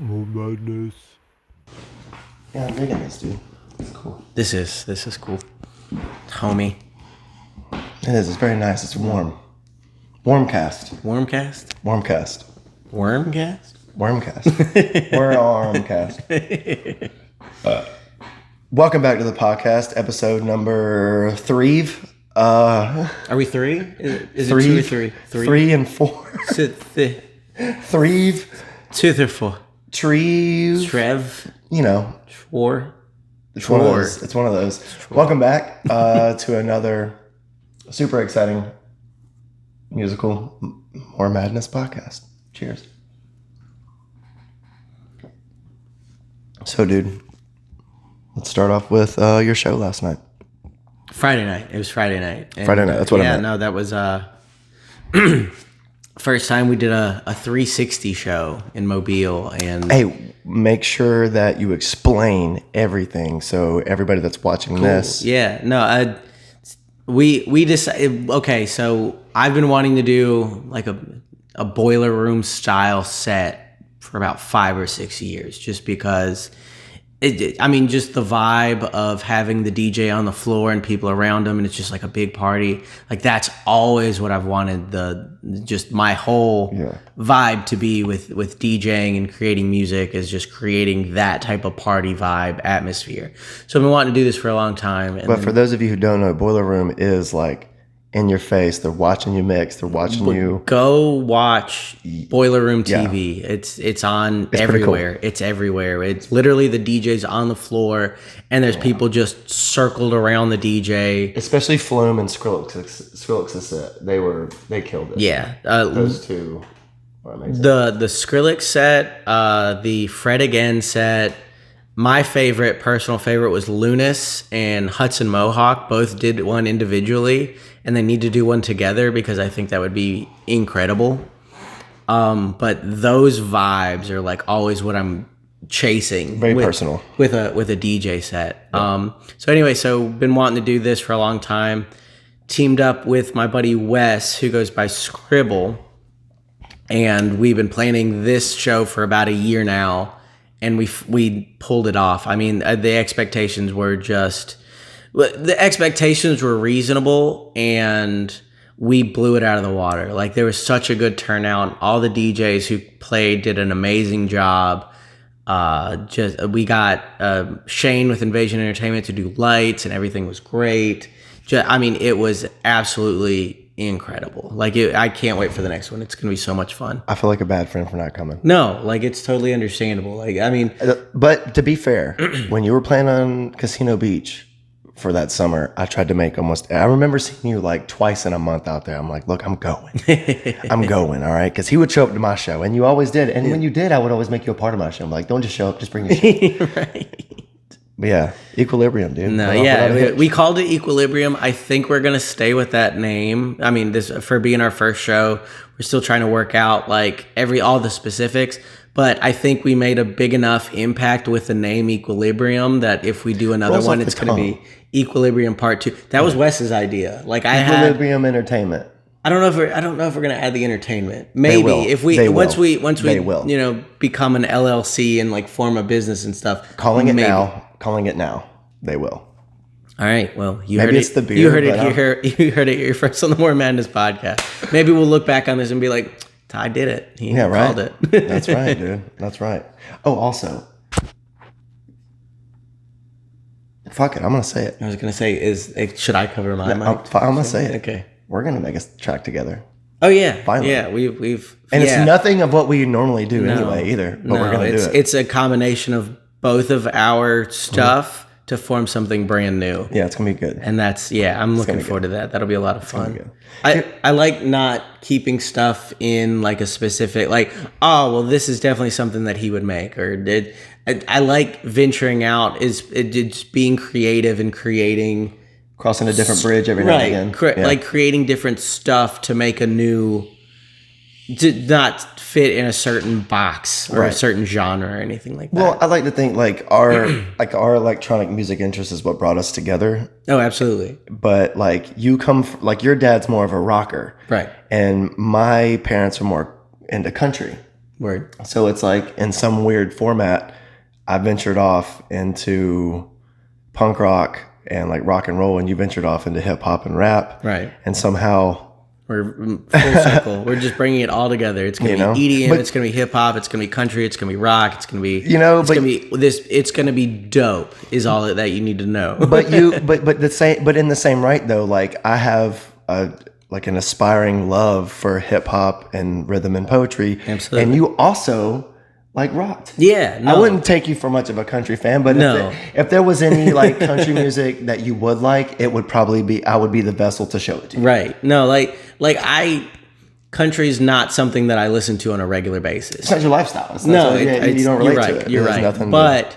More madness. Yeah, I'm digging this, dude. It's cool. This is cool. Homie. It is. It's very nice. It's warm. Warmcast. Warmcast? Warmcast. Wormcast? Warmcast. We're on Warmcast. Welcome back to the podcast, episode number 3. Are we 3? Is it 2 or 3? 3 and 4. 3. 2 or 4. Trees. Trev. You know. Twar. It's one of those. It's one of those. Welcome back to another super exciting musical More Madness podcast. Cheers. So, dude, let's start off with your show last night. Friday night. It was Friday night. And, Friday night. That's what I meant. Yeah, no, that was first time we did a 360 show in Mobile. And hey, make sure that you explain everything so everybody that's watching this. Yeah, no, we decided. Okay, so I've been wanting to do like a boiler room style set for about 5 or 6 years, just because. Just the vibe of having the DJ on the floor and people around him, and it's just like a big party. Like that's always what I've wanted. Just my whole vibe to be with DJing and creating music is just creating that type of party vibe atmosphere. So I've been wanting to do this for a long time. But for those of you who don't know, boiler room is like in your face. They're watching you mix. They're watching you. Go watch Boiler Room TV. Yeah. It's on everywhere. Cool. It's everywhere. It's literally the DJ's on the floor, and there's people just circled around the DJ. Especially Flume and Skrillex. They killed it. Yeah, those two are amazing. The Skrillex set, the Fred Again set. My personal favorite was Lunas and Hudson Mohawk. Both did one individually, and they need to do one together because I think that would be incredible. But those vibes are like always what I'm chasing. Very personal. With a DJ set. Yeah. So been wanting to do this for a long time. Teamed up with my buddy Wes, who goes by Scribble, and we've been planning this show for about a year now. And we pulled it off. I mean, the expectations were reasonable, and we blew it out of the water. Like there was such a good turnout. All the DJs who played did an amazing job. We got Shane with Invasion Entertainment to do lights, and everything was great. It was absolutely incredible. I can't wait for the next one. It's gonna be so much fun. I feel like a bad friend for not coming. No, it's totally understandable. But to be fair, when you were playing on Casino Beach for that summer, I tried to make I remember seeing you like twice in a month out there. I'm like, look, I'm going. I'm going, all right? Because he would show up to my show, and you always did. And when you did, I would always make you a part of my show. I'm like, don't just show up, just bring your show. Right. But yeah, Equilibrium, dude. No, we called it Equilibrium. I think we're going to stay with that name. I mean, this for being our first show, we're still trying to work out all the specifics. But I think we made a big enough impact with the name Equilibrium that if we do another one, it's going to be Equilibrium Part 2. That was Wes's idea. Equilibrium Entertainment. I don't know if we're going to add the entertainment. Maybe if we once we become an LLC and form a business and stuff. Calling it now. They will. All right. Well, you heard it here first on the More Madness podcast. Maybe we'll look back on this and be like, Ty did it. He called it. That's right, dude. That's right. Oh, also, fuck it. I'm gonna say it. I was gonna say, should I cover mine? I'm gonna say it. Okay. We're gonna make a track together. Oh yeah. Finally. Yeah. We've. And it's nothing of what we normally do anyway either. But we're gonna do it. It's a combination of both of our stuff to form something brand new. Yeah, it's gonna be good. And I'm looking forward to that. That'll be a lot of fun. I like not keeping stuff in a specific this is definitely something that he would make, or I like venturing out. It's being creative and creating, crossing a different bridge every now and again. Creating different stuff to make a new. Did not fit in a certain box or a certain genre or anything like that. Well, I like to think our electronic music interest is what brought us together. Oh, absolutely. But you come your dad's more of a rocker, right? And my parents are more into country. Word. So it's like in some weird format, I ventured off into punk rock and like rock and roll, and you ventured off into hip hop and rap. Right. And somehow we're full circle. We're just bringing it all together. It's going to be EDM, it's going to be hip hop, it's going to be country, it's going to be rock, it's going to be, it's going to be dope is all that you need to know. but in the same right though, like I have an aspiring love for hip hop and rhythm and poetry. Absolutely. And you also like rocked. Yeah. No. I wouldn't take you for much of a country fan, but if there was any like country music that you would like, it would probably be, I would be the vessel to show it to you. Right. No, country is not something that I listen to on a regular basis. It's not your lifestyle. You don't relate to it. You're right. But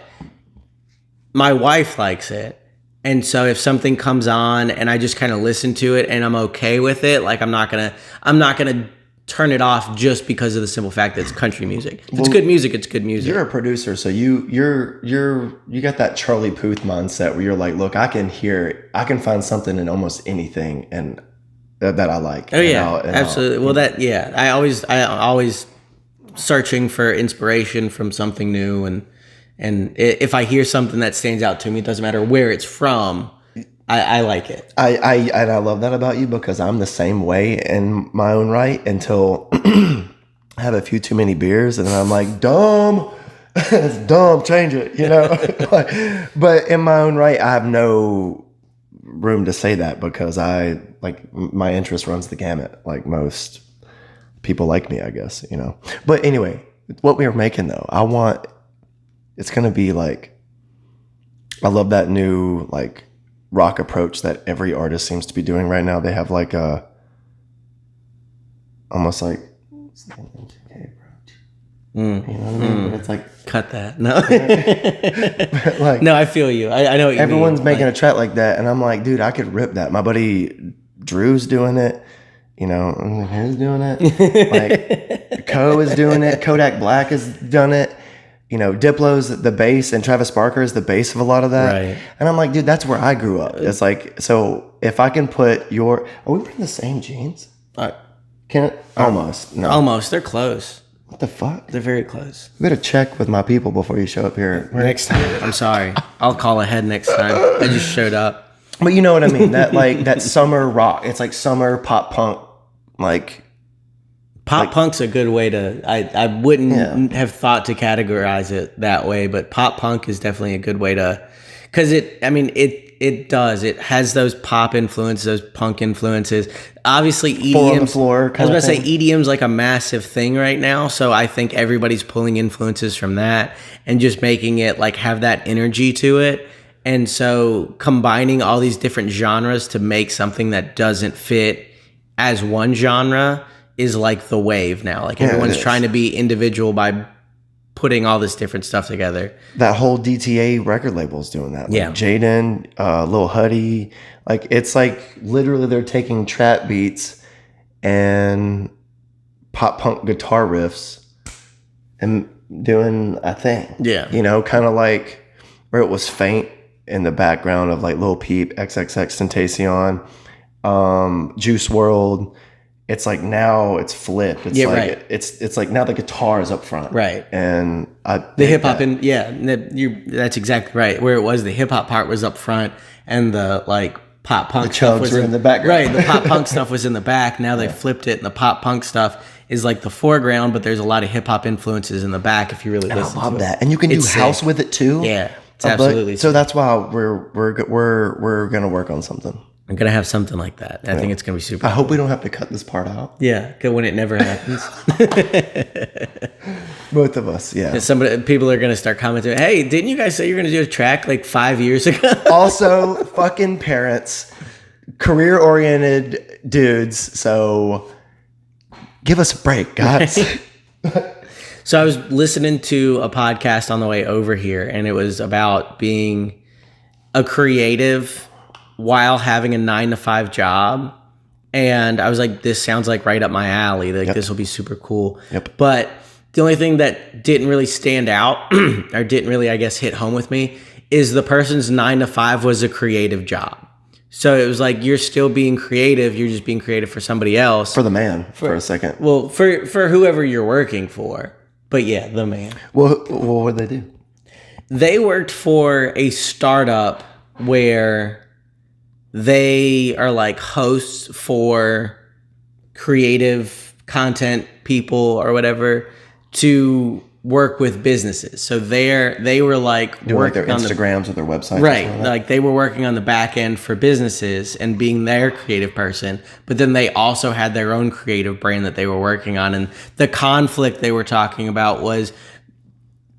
my wife likes it. And so if something comes on and I just kind of listen to it and I'm okay with it, like I'm not gonna turn it off just because of the simple fact that it's country music. If it's good music, it's good music. You're a producer, so you got that Charlie Puth mindset where you're like, look, I can find something in almost anything and that I like. Oh yeah, absolutely. I always searching for inspiration from something new, and if I hear something that stands out to me, it doesn't matter where it's from, I like it. I love that about you because I'm the same way in my own right until I have a few too many beers and then I'm like, dumb, it's dumb, change it, But in my own right, I have no room to say that because my interest runs the gamut like most people like me, I guess, But anyway, what we were making though, it's going to be like, I love that new like rock approach that every artist seems to be doing right now. They have like almost like, what's the MTK approach? You know what I mean? But it's like, cut that. No, like, no, I feel you. I know what you everyone's mean. making a track like that. And I'm like, dude, I could rip that. My buddy Drew's doing it. Who's doing it? Like Koe is doing it. Kodak Black has done it. Diplo's the bass and Travis Barker is the bass of a lot of that. Right. And I'm like, dude, that's where I grew up. It's like, so if I can put are we wearing the same jeans? Almost. No. Almost. They're close. What the fuck? They're very close. We better check with my people before you show up here. Next time. I'm sorry. I'll call ahead next time. I just showed up. But you know what I mean? That that summer rock. It's like summer pop punk, like. Pop punk's a good way to. I wouldn't have thought to categorize it that way, but pop punk is definitely a good way to, because it does. It has those pop influences, those punk influences. Obviously, EDM. Four on the floor. I was about to say EDM's like a massive thing right now, so I think everybody's pulling influences from that and just making it like have that energy to it. And so combining all these different genres to make something that doesn't fit as one genre is like the wave now. Like everyone's trying to be individual by putting all this different stuff together. That whole DTA record label is doing that. Like Jaden, Lil Huddy. Like it's like literally they're taking trap beats and pop punk guitar riffs and doing a thing. Yeah. Kind of like where it was Faint in the background of like Lil Peep, XXXTentacion, Juice WRLD. It's like now it's flipped. It's right. It's like now the guitar is up front. Right. And the hip hop that's exactly right. Where it was the hip hop part was up front and the like pop punk stuff was in the background. Right. The pop punk stuff was in the back. Now they flipped it and the pop punk stuff is like the foreground, but there's a lot of hip hop influences in the back if you really listen to it. I love that. And you can do house with it too. Yeah. It's absolutely so that's why we're gonna work on something. I'm going to have something like that. I think it's going to be super I hope we don't have to cut this part out. Yeah, because when it never happens. Both of us, yeah. People are going to start commenting, hey, didn't you guys say you were going to do a track like 5 years ago? Also, fucking parents, career-oriented dudes, so give us a break, guys. So I was listening to a podcast on the way over here, and it was about being a creative while having a 9-to-5 job. And I was like, this sounds like right up my alley. Like this will be super cool. Yep. But the only thing that didn't really stand out or didn't really, I guess, hit home with me is the person's 9-to-5 was a creative job. So it was like, you're still being creative. You're just being creative for somebody else. For the man, for a second. Well, for whoever you're working for. But yeah, the man. What would they do? They worked for a startup where they are like hosts for creative content people or whatever to work with businesses. So they were like doing like their Instagrams or their websites. Right. Like they were working on the back end for businesses and being their creative person. But then they also had their own creative brand that they were working on. And the conflict they were talking about was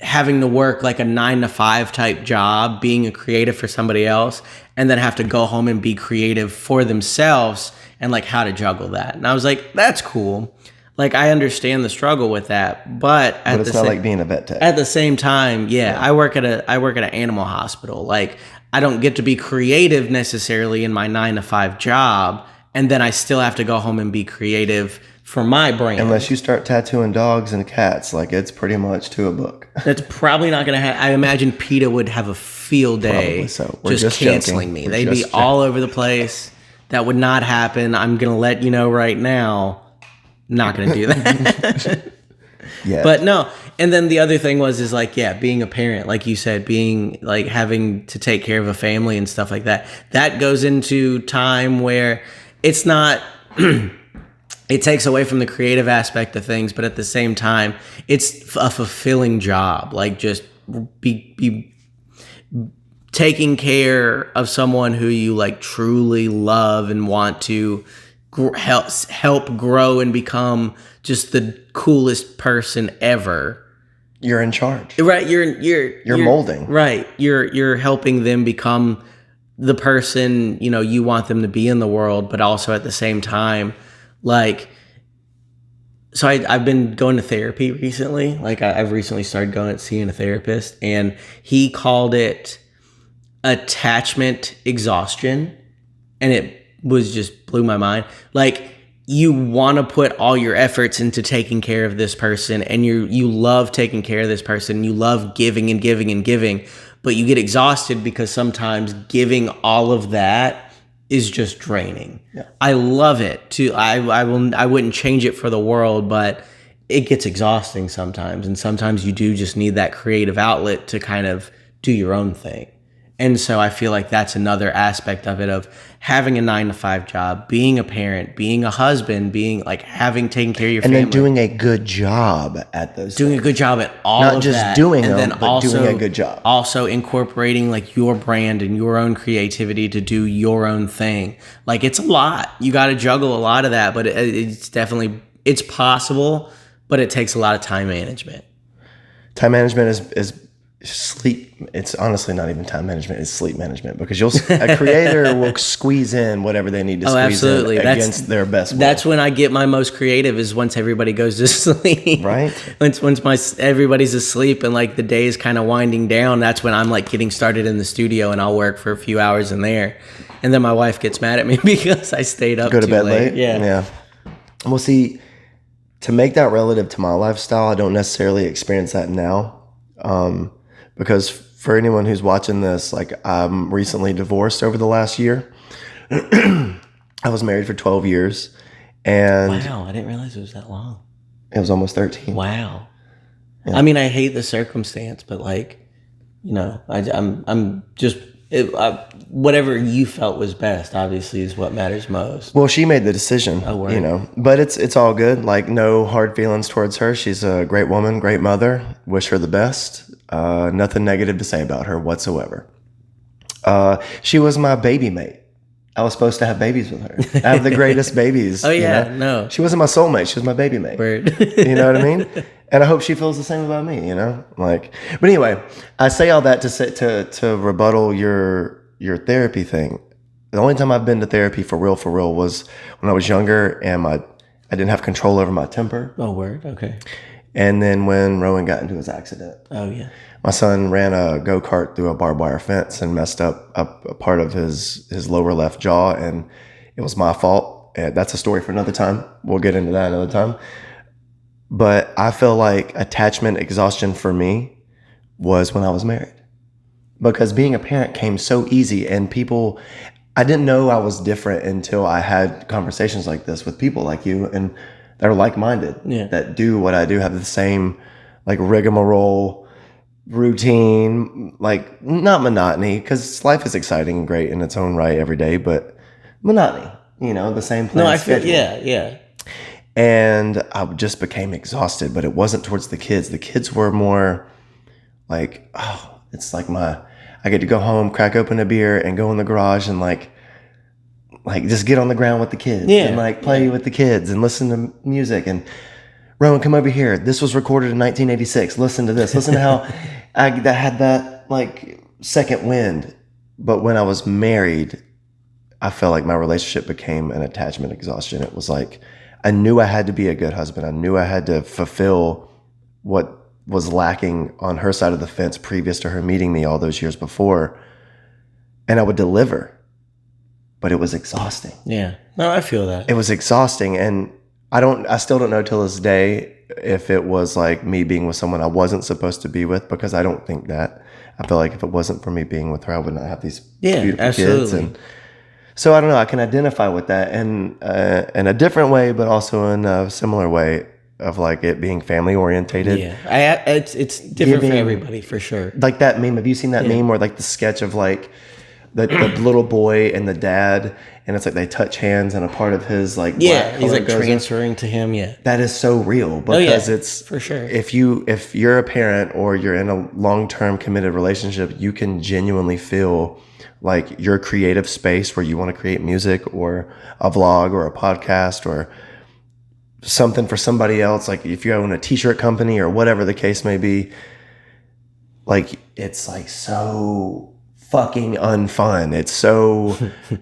having to work like a 9-to-5 type job, being a creative for somebody else, and then have to go home and be creative for themselves, and like how to juggle that. And I was like, that's cool. Like, I understand the struggle with that, but it's not like being a vet tech. At the same time, yeah. I work at an animal hospital. Like, I don't get to be creative necessarily in my 9-to-5 job, and then I still have to go home and be creative for my brand. Unless you start tattooing dogs and cats, like it's pretty much to a book. That's probably not going to happen. I imagine PETA would have a field day. Probably so. We're just canceling joking. me. They'd be all over the place. That would not happen. I'm going to let you know right now. Not going to do that. Yeah. But no. And then the other thing is like, yeah, being a parent, like you said, being like having to take care of a family and stuff like that. That goes into time where it's not, it takes away from the creative aspect of things, but at the same time, it's a fulfilling job. Like just be taking care of someone who you like truly love and want to help grow and become just the coolest person ever. You're in charge, right? You're molding, right? You're helping them become the person you want them to be in the world, but also at the same time, like. So I've been going to therapy recently. Like I've recently started seeing a therapist, and he called it attachment exhaustion, and it was just blew my mind. Like you want to put all your efforts into taking care of this person, and you love taking care of this person. You love giving and giving and giving, but you get exhausted because sometimes giving all of that is just draining. Yeah. I love it too. I wouldn't change it for the world, but it gets exhausting sometimes, and sometimes you do just need that creative outlet to kind of do your own thing. And so I feel like that's another aspect of it, of having a 9-to-5 job, being a parent, being a husband, being like taking care of your family. And then doing a good job at those Doing things. a good job at all Not of just that. doing and them, then but also, doing a good job. Also incorporating like your brand and your own creativity to do your own thing. Like it's a lot. You got to juggle a lot of that, but it's definitely, it's possible, but it takes a lot of time management. Time management is sleep. It's honestly not even time management, it's sleep management, because a creator will squeeze in whatever they need to squeeze in against their best will. That's when I get my most creative, is once everybody goes to sleep. Right. Once everybody's asleep and like the day is kind of winding down, that's when I'm like getting started in the studio, and I'll work for a few hours in there, and then my wife gets mad at me because I stayed up go to too bed late. Yeah. Well, see, to make that relative to my lifestyle, I don't necessarily experience that now. Because for anyone who's watching this, like I'm recently divorced over the last year. I was married for 12 years, and wow, I didn't realize it was that long. It was almost 13. Wow. Yeah. I mean, I hate the circumstance, but like, I'm just whatever you felt was best. Obviously, is what matters most. Well, she made the decision. Oh, word. But it's all good. Like no hard feelings towards her. She's a great woman, great mother. Wish her the best. Nothing negative to say about her whatsoever. She was my baby mate. I was supposed to have babies with her. I have the greatest babies. Oh yeah, no. She wasn't my soulmate. She was my baby mate. Word. You know what I mean? And I hope she feels the same about me. Like. But anyway, I say all that to rebuttal your therapy thing. The only time I've been to therapy for real was when I was younger, and I didn't have control over my temper. Oh, word. Okay. And then when Rowan got into his accident. Oh, yeah. My son ran a go-kart through a barbed wire fence and messed up a part of his lower left jaw, and it was my fault. And that's a story for another time. We'll get into that another time. But I feel like attachment exhaustion for me was when I was married. Because being a parent came so easy, and I didn't know I was different until I had conversations like this with people like you, and they're like-minded, that do what I do, have the same like rigmarole, routine, like not monotony, because life is exciting and great in its own right every day, but monotony, the same plan. No, I feel, yeah. And I just became exhausted, but it wasn't towards the kids. The kids were more like, oh, it's like I get to go home, crack open a beer, and go in the garage and like just get on the ground with the kids and like play with the kids and listen to music. And Rowan, come over here. This was recorded in 1986. Listen to this. Listen to how I had that like second wind. But when I was married, I felt like my relationship became an attachment exhaustion. It was like I knew I had to be a good husband. I knew I had to fulfill what was lacking on her side of the fence previous to her meeting me all those years before. And I would deliver. But it was exhausting. Yeah. No, I feel that. It was exhausting. And I still don't know till this day if it was like me being with someone I wasn't supposed to be with, because I don't think that. I feel like if it wasn't for me being with her, I would not have these beautiful kids. And so I don't know. I can identify with that in a different way, but also in a similar way of like it being family orientated. Yeah, it's different for everybody for sure. Like that meme. Have you seen that meme where like the sketch of like the little boy and the dad, and it's like they touch hands and a part of his like black he's like goes transferring to him. Yeah, that is so real because it's for sure. If you're a parent or you're in a long-term committed relationship, you can genuinely feel like your creative space where you want to create music or a vlog or a podcast or something for somebody else. Like if you own a t-shirt company or whatever the case may be, like it's like so fucking unfun. It's so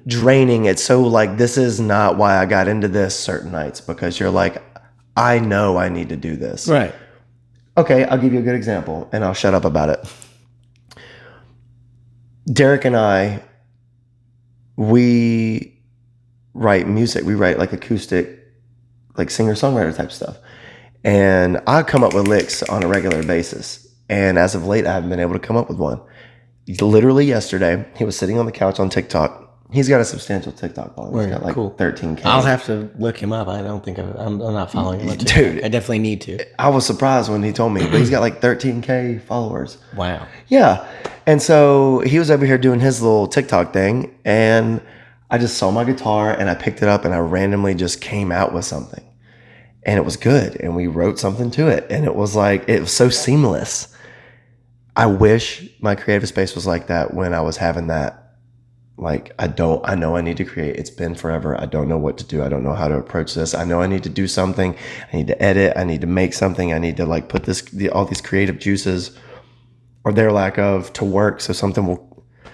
draining. It's so like, this is not why I got into this certain nights, because you're like, I know I need to do this. Right. Okay, I'll give you a good example and I'll shut up about it. Derek and I, we write music. We write like acoustic, like singer-songwriter type stuff. And I come up with licks on a regular basis. And as of late, I haven't been able to come up with one. Literally yesterday, he was sitting on the couch on TikTok. He's got a substantial TikTok following. He's got like 13K. I'll have to look him up. I don't think I'm not following him. Dude, I definitely need to. I was surprised when he told me, but he's got like 13K followers. Wow. Yeah. And so he was over here doing his little TikTok thing, and I just saw my guitar and I picked it up and I randomly just came out with something. And it was good. And we wrote something to it. And it was like, it was so seamless. I wish my creative space was like that when I was having that. Like, I know I need to create. It's been forever. I don't know what to do. I don't know how to approach this. I know I need to do something. I need to edit. I need to make something. I need to like put all these creative juices or their lack of to work. So something will, and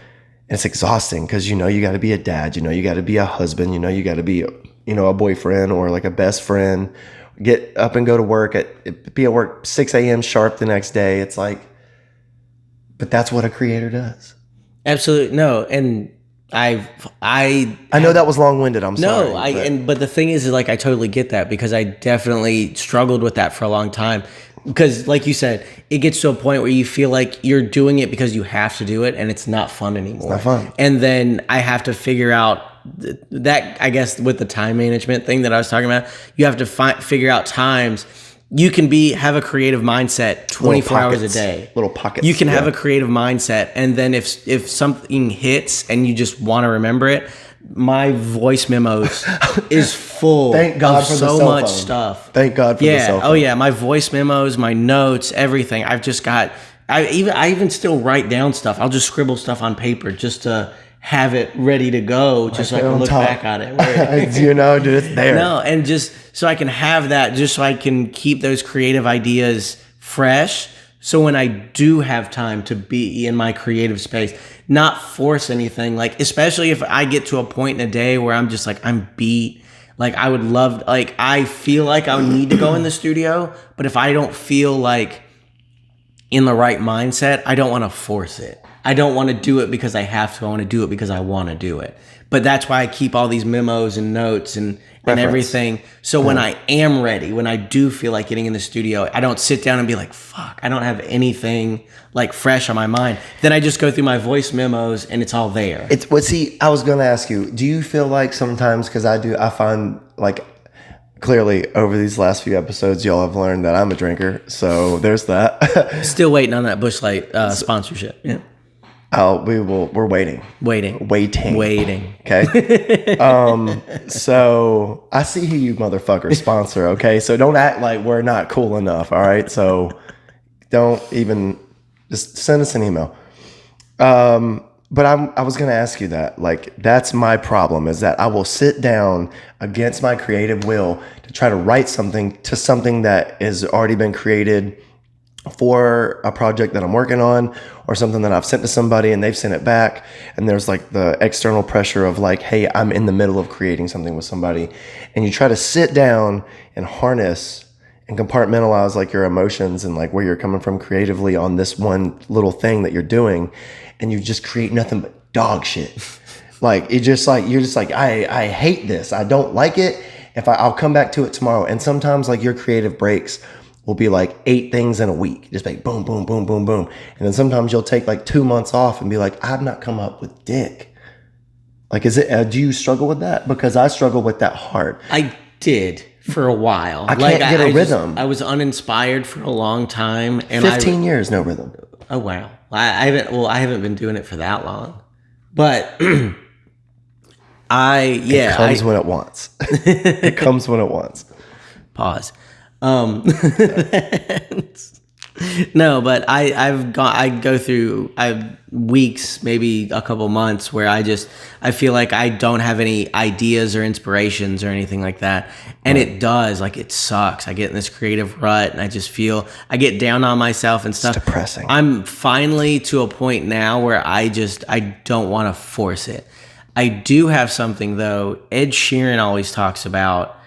it's exhausting because, you got to be a dad, you got to be a husband, you got to be, a boyfriend or like a best friend, get up and go to work be at work 6 a.m. sharp the next day. It's like, but that's what a creator does. Absolutely. No. And I know that was long-winded. I'm sorry. No, but the thing is like, I totally get that because I definitely struggled with that for a long time. Because like you said, it gets to a point where you feel like you're doing it because you have to do it and it's not fun anymore. It's not fun. And then I have to figure out that, I guess, with the time management thing that I was talking about, you have to figure out times. You can have a creative mindset 24 hours a day. Little pockets. You can have a creative mindset. And then if something hits and you just want to remember it, my voice memos is full Thank God of for so the cell much phone. stuff. Thank God for the cell phone. Oh yeah, my voice memos, my notes, everything. I've just got. I even still write down stuff. I'll just scribble stuff on paper just to have it ready to go, just so I can look back at it. Dude, it's there. No, and just so I can have that, just so I can keep those creative ideas fresh. So when I do have time to be in my creative space, not force anything, like especially if I get to a point in a day where I'm just like, I'm beat. Like I would love, like I feel like I would need to go in the studio, but if I don't feel like in the right mindset, I don't want to force it. I don't want to do it because I have to. I want to do it because I want to do it. But that's why I keep all these memos and notes and everything. So when I am ready, when I do feel like getting in the studio, I don't sit down and be like, fuck, I don't have anything like fresh on my mind. Then I just go through my voice memos and it's all there. I was going to ask you, do you feel like sometimes, because I find like clearly over these last few episodes, y'all have learned that I'm a drinker. So there's that. Still waiting on that Busch Light sponsorship. Yeah. We're waiting. Waiting. Okay. So I see who you motherfuckers sponsor. Okay. So don't act like we're not cool enough. All right. So don't even just send us an email. But I was going to ask you that, like, that's my problem, is that I will sit down against my creative will to try to write something that has already been created for a project that I'm working on, or something that I've sent to somebody and they've sent it back. And there's like the external pressure of like, hey, I'm in the middle of creating something with somebody. And you try to sit down and harness and compartmentalize like your emotions and like where you're coming from creatively on this one little thing that you're doing. And you just create nothing but dog shit. Like, it just like, you're just like, I hate this. I don't like it. I'll come back to it tomorrow. And sometimes like your creative breaks will be like 8 things in a week. Just like boom, boom, boom, boom, boom. And then sometimes you'll take like 2 months off and be like, I've not come up with dick. Like, do you struggle with that? Because I struggle with that hard. I did for a while. I can't get a rhythm. I was uninspired for a long time. And 15 years, no rhythm. Oh, wow. I haven't been doing it for that long. But it comes when it wants. It comes when it wants. Pause. No, but I go through weeks, maybe a couple months where I feel like I don't have any ideas or inspirations or anything like that. And it does, like, it sucks. I get in this creative rut and I get down on myself and stuff. It's depressing. I'm finally to a point now where I don't want to force it. I do have something though. Ed Sheeran always talks about,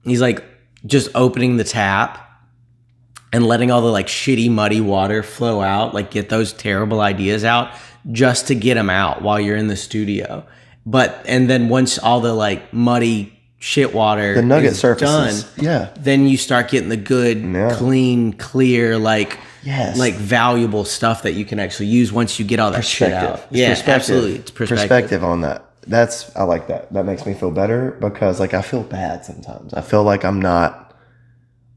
he's like just opening the tap and letting all the like shitty muddy water flow out, like get those terrible ideas out just to get them out while you're in the studio. And then once all the like muddy shit water, the nugget surfaces, done, then you start getting the good, clean, clear, like valuable stuff that you can actually use once you get all that shit out. Absolutely. It's perspective on that. I like that. That makes me feel better, because like I feel bad sometimes. I feel like I'm not,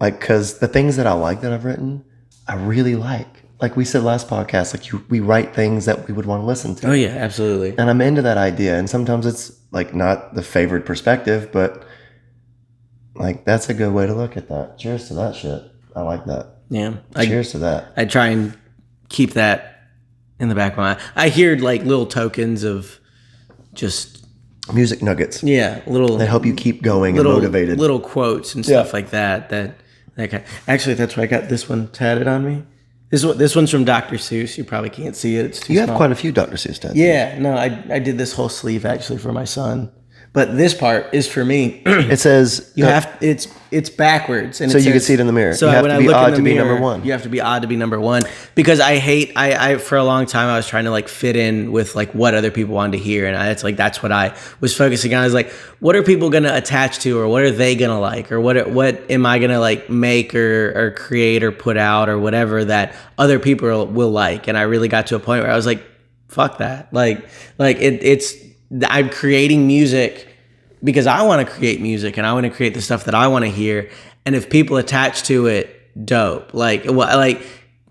like, because the things that I like that I've written, I really like. Like we said last podcast, like we write things that we would want to listen to. Oh yeah, absolutely. And I'm into that idea. And sometimes it's like not the favored perspective, but like that's a good way to look at that. Cheers to that shit. I like that. Yeah. Cheers to that. I try and keep that in the back of my mind. I hear like little tokens of just music nuggets. Yeah, that help you keep going and motivated. Little quotes and stuff like that. Actually, that's why I got this one tatted on me. This one's from Dr. Seuss. You probably can't see it. It's too small. You have quite a few Dr. Seuss tattoos. Yeah, no, I did this whole sleeve actually for my son. But this part is for me. It says it's backwards, and so you can see it in the mirror. So you have when to I be look odd in the to mirror, be number one. You have to be odd to be number one, because I for a long time I was trying to like fit in with like what other people wanted to hear, and that's what I was focusing on. I was like, what are people gonna attach to, or what are they gonna like, or what am I gonna like make or create or put out or whatever that other people will like? And I really got to a point where I was like, fuck that, I'm creating music because I want to create music and I want to create the stuff that I want to hear. And if people attach to it, dope.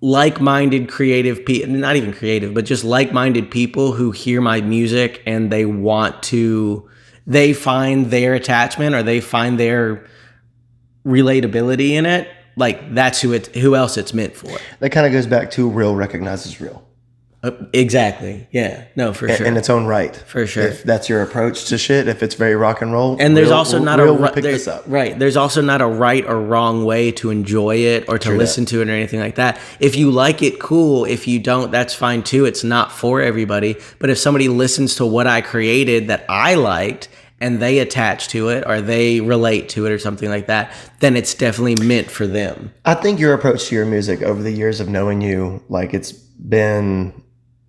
Like-minded creative people, not even creative, but just like-minded people who hear my music and they find their attachment or they find their relatability in it. Like that's who else it's meant for. That kind of goes back to real recognizes real. Exactly. Yeah. No, for sure. In its own right. For sure. If that's your approach to shit, if it's very rock and roll, and there's also not right. There's also not a right or wrong way to enjoy it or to listen to it or anything like that. If you like it, cool. If you don't, that's fine too. It's not for everybody. But if somebody listens to what I created that I liked and they attach to it or they relate to it or something like that, then it's definitely meant for them. I think your approach to your music over the years of knowing you, like it's been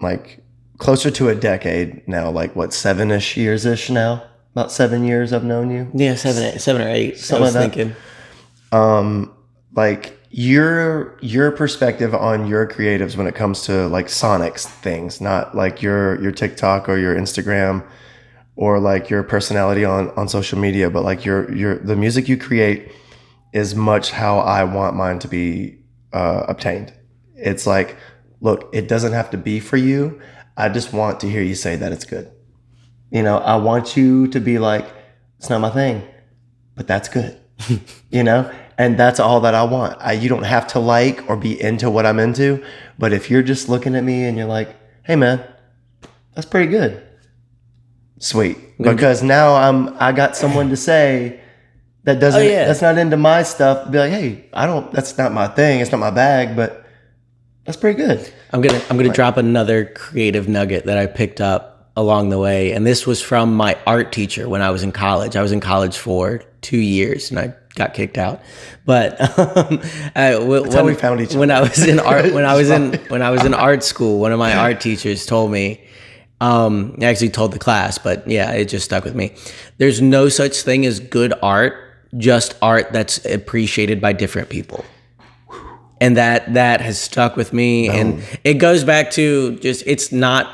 like closer to a decade now, like what, 7-ish years-ish now? About 7 years I've known you? Yeah, 7 or 8. Something I was thinking. Like your perspective on your creatives when it comes to like Sonic's things, not like your TikTok or your Instagram or like your personality on social media, but like the music you create is much how I want mine to be obtained. It's like, look, it doesn't have to be for you. I just want to hear you say that it's good. You know, I want you to be like, it's not my thing, but that's good. You know, and that's all that I want. You don't have to like or be into what I'm into, but if you're just looking at me and you're like, hey man, that's pretty good. Sweet. Because now I got someone to say that doesn't, that's not into my stuff. Be like, hey, that's not my thing. It's not my bag, but that's pretty good. I'm gonna drop another creative nugget that I picked up along the way, and this was from my art teacher when I was in college. I was in college for 2 years, and I got kicked out. But that's how we found each other. When I was in art, when I was in art school, one of my art teachers told me. I actually told the class, but yeah, it just stuck with me. There's no such thing as good art, just art that's appreciated by different people. And that has stuck with me. And it goes back to just, it's not,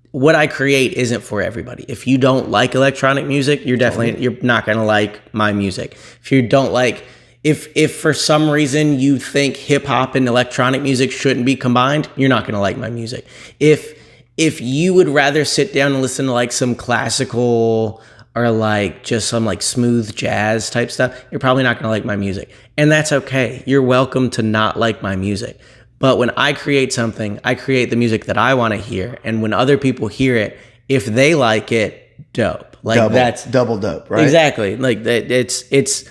what I create isn't for everybody. If you don't like electronic music, you're not going to like my music. If you don't like, if for some reason you think hip hop and electronic music shouldn't be combined, you're not going to like my music. If you would rather sit down and listen to like some classical or like just some like smooth jazz type stuff, you're probably not going to like my music. And that's okay. You're welcome to not like my music. But when I create something, I create the music that I want to hear. And when other people hear it, if they like it, dope. Like that's double dope, right? Exactly. Like it's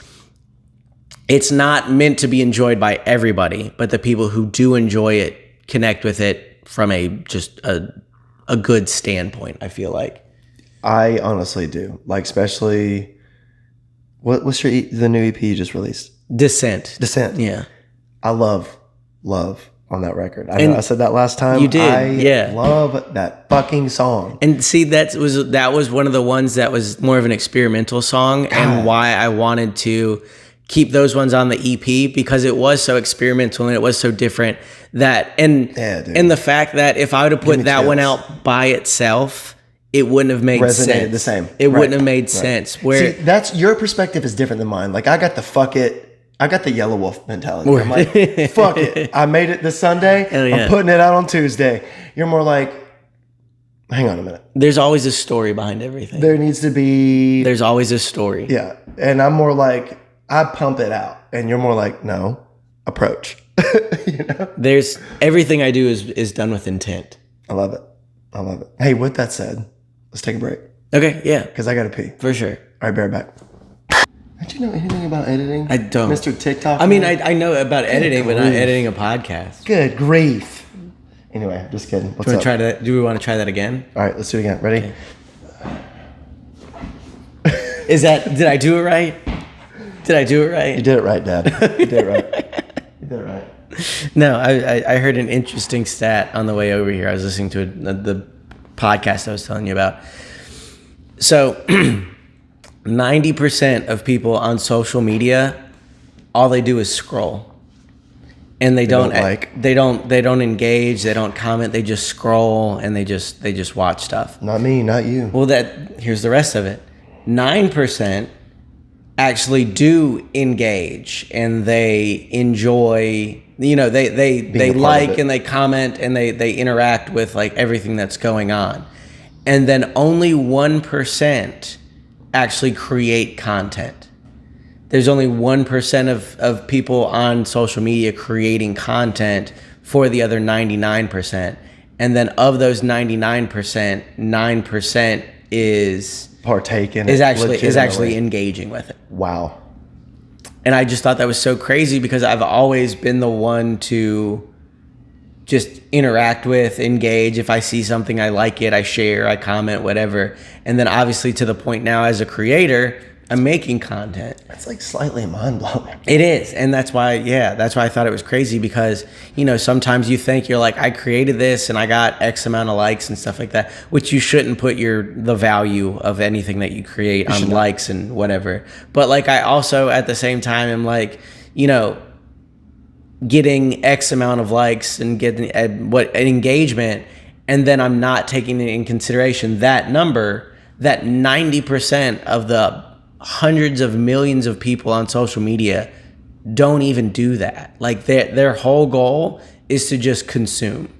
not meant to be enjoyed by everybody, but the people who do enjoy it connect with it from a good standpoint, I feel like. I honestly do. Like, especially, what's the new EP you just released? Descent. Yeah. I love on that record. I know I said that last time. You did, I love that fucking song. And see, that was one of the ones that was more of an experimental song, and why I wanted to keep those ones on the EP, because it was so experimental and it was so different and the fact that if I would have put that one out by itself, it wouldn't have made sense. The same. It wouldn't have made sense. Where see, that's your perspective is different than mine. Like I got the Yellow Wolf mentality. I'm like, fuck it. I made it this Sunday. I'm putting it out on Tuesday. You're more like, hang on a minute. There's always a story behind everything. There needs to be. There's always a story. Yeah. And I'm more like, I pump it out. And you're more like, no, approach. You know? There's everything I do is done with intent. I love it. Hey, with that said, let's take a break. Okay, yeah. Because I got to pee. For sure. All right, bear back. Don't you know anything about editing? I don't. Mr. TikTok? I mean, I know about editing, but not editing a podcast. Good grief. Anyway, just kidding. What's up? Do we want to try that again? All right, let's do it again. Ready? Okay. Did I do it right? You did it right, Dad. You did it right. No, I heard an interesting stat on the way over here. I was listening to the podcast I was telling you about. So 90% of people on social media, all they do is scroll. And they don't engage, they don't comment, they just scroll and they just watch stuff. Not me, not you. Well, here's the rest of it. 9% actually do engage and they enjoy, they like and they comment and they interact with like everything that's going on. And then only 1% actually create content. There's only 1% of people on social media creating content for the other 99%. And then of those 99%, 9% is partaking, is actually engaging with it. Wow. And I just thought that was so crazy because I've always been the one to just interact with, engage. If I see something, I like it, I share, I comment, whatever. And then obviously to the point now as a creator, I'm making content. That's like slightly mind-blowing. It is. And that's why I thought it was crazy because, sometimes you think you're like, I created this and I got X amount of likes and stuff like that, which you shouldn't put the value of anything that you create on likes and whatever. But like, I also at the same time am like, getting X amount of likes and getting an engagement, and then I'm not taking in consideration that number, that 90% of the hundreds of millions of people on social media don't even do that. Like their whole goal is to just consume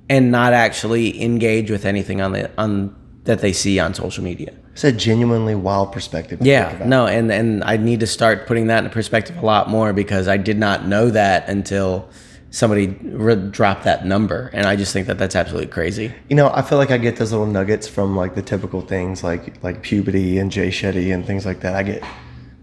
and not actually engage with anything on that they see on social media. It's a genuinely wild perspective. Yeah, no, and I need to start putting that into perspective a lot more, because I did not know that until somebody dropped that number, and I just think that that's absolutely crazy. You know, I feel like I get those little nuggets from like the typical things like puberty and Jay Shetty and things like that. I get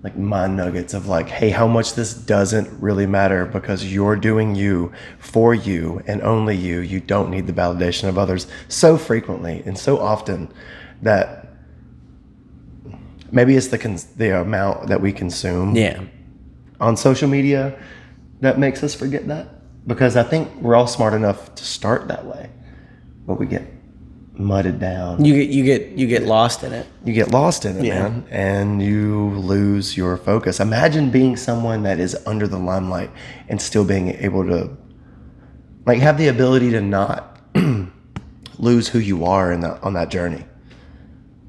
like mind nuggets of like, hey, how much this doesn't really matter because you're doing you for you and only you. You don't need the validation of others so frequently and so often that maybe it's the amount that we consume on social media that makes us forget that. Because I think we're all smart enough to start that way, but we get mudded down. You get lost in it. You get lost in it, man, and you lose your focus. Imagine being someone that is under the limelight and still being able to, like, have the ability to not lose who you are on that journey.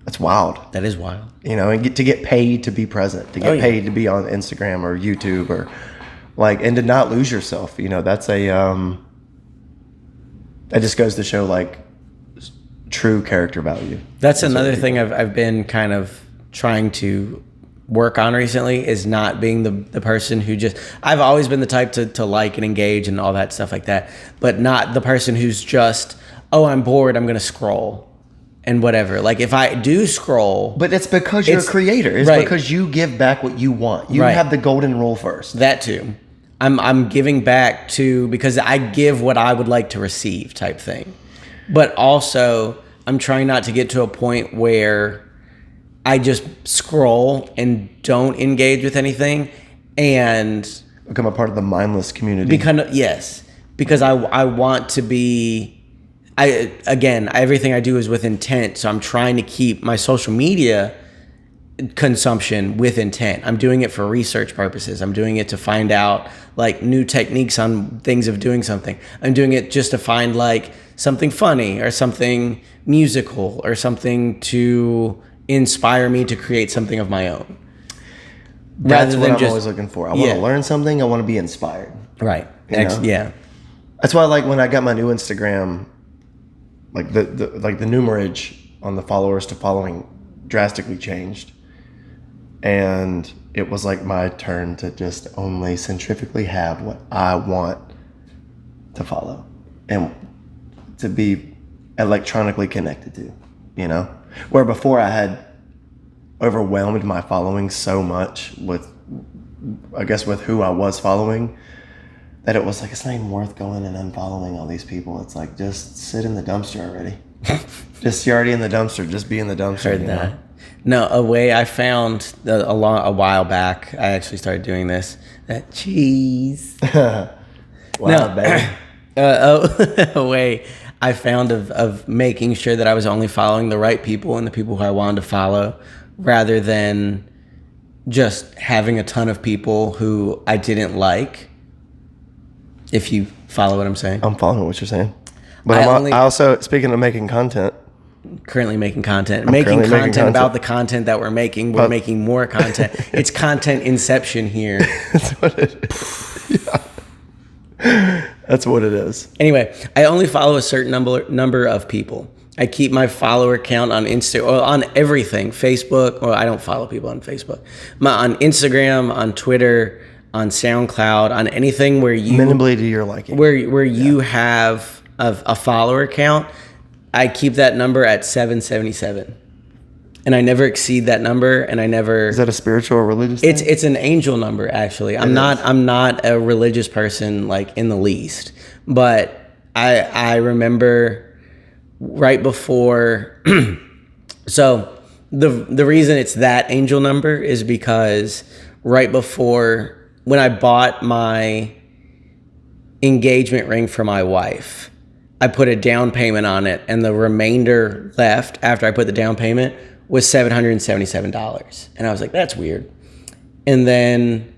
That's wild. That is wild. You know, and to get paid to be present, to get paid to be on Instagram or YouTube or. Like, and to not lose yourself, you know, that's that just goes to show like true character value. That's another thing I've been kind of trying to work on recently, is not being the person who just, I've always been the type to like and engage and all that stuff like that, but not the person who's just, oh, I'm bored, I'm going to scroll. And whatever. Like if I do scroll, but it's because you're a creator. It's because you give back what you want. You have the golden rule first. That too. I'm giving back to, because I give what I would like to receive type thing. But also I'm trying not to get to a point where I just scroll and don't engage with anything and become a part of the mindless community. Because I want to be, everything I do is with intent. So I'm trying to keep my social media consumption with intent. I'm doing it for research purposes. I'm doing it to find out like new techniques on things of doing something. I'm doing it just to find like something funny or something musical or something to inspire me to create something of my own. That's what I'm always looking for. I want to learn something. I want to be inspired. Right. Yeah. That's why, like, when I got my new Instagram, like the numerage on the followers to following drastically changed. And it was like my turn to just only centrifugally have what I want to follow and to be electronically connected to, you know? Where before I had overwhelmed my following so much with who I was following, that it was like, it's not even worth going and unfollowing all these people. It's like, just sit in the dumpster already. You're already in the dumpster. Just be in the dumpster. Heard that. Know? No, a way I found a while back, I actually started doing this. That cheese. Wow, baby. A way I found of making sure that I was only following the right people and the people who I wanted to follow, rather than just having a ton of people who I didn't like. If you follow what I'm saying. I'm following what you're saying. But I also, speaking of making content, currently making content about the content that we're making. We're making more content. It's content inception here. That's what it is. Yeah. That's what it is. Anyway, I only follow a certain number of people. I keep my follower count on on everything. Facebook. Well, I don't follow people on Facebook. On Instagram, on Twitter, on SoundCloud, on anything where you minimally to your liking, where you have a follower count. I keep that number at 777, and I never exceed that number. And I never. Is that a spiritual or religious thing? It's an angel number, actually. I'm not a religious person, like, in the least. But I remember right before. So the reason it's that angel number is because right before, when I bought my engagement ring for my wife, I put a down payment on it, and the remainder left after I put the down payment was $777. And I was like, that's weird. And then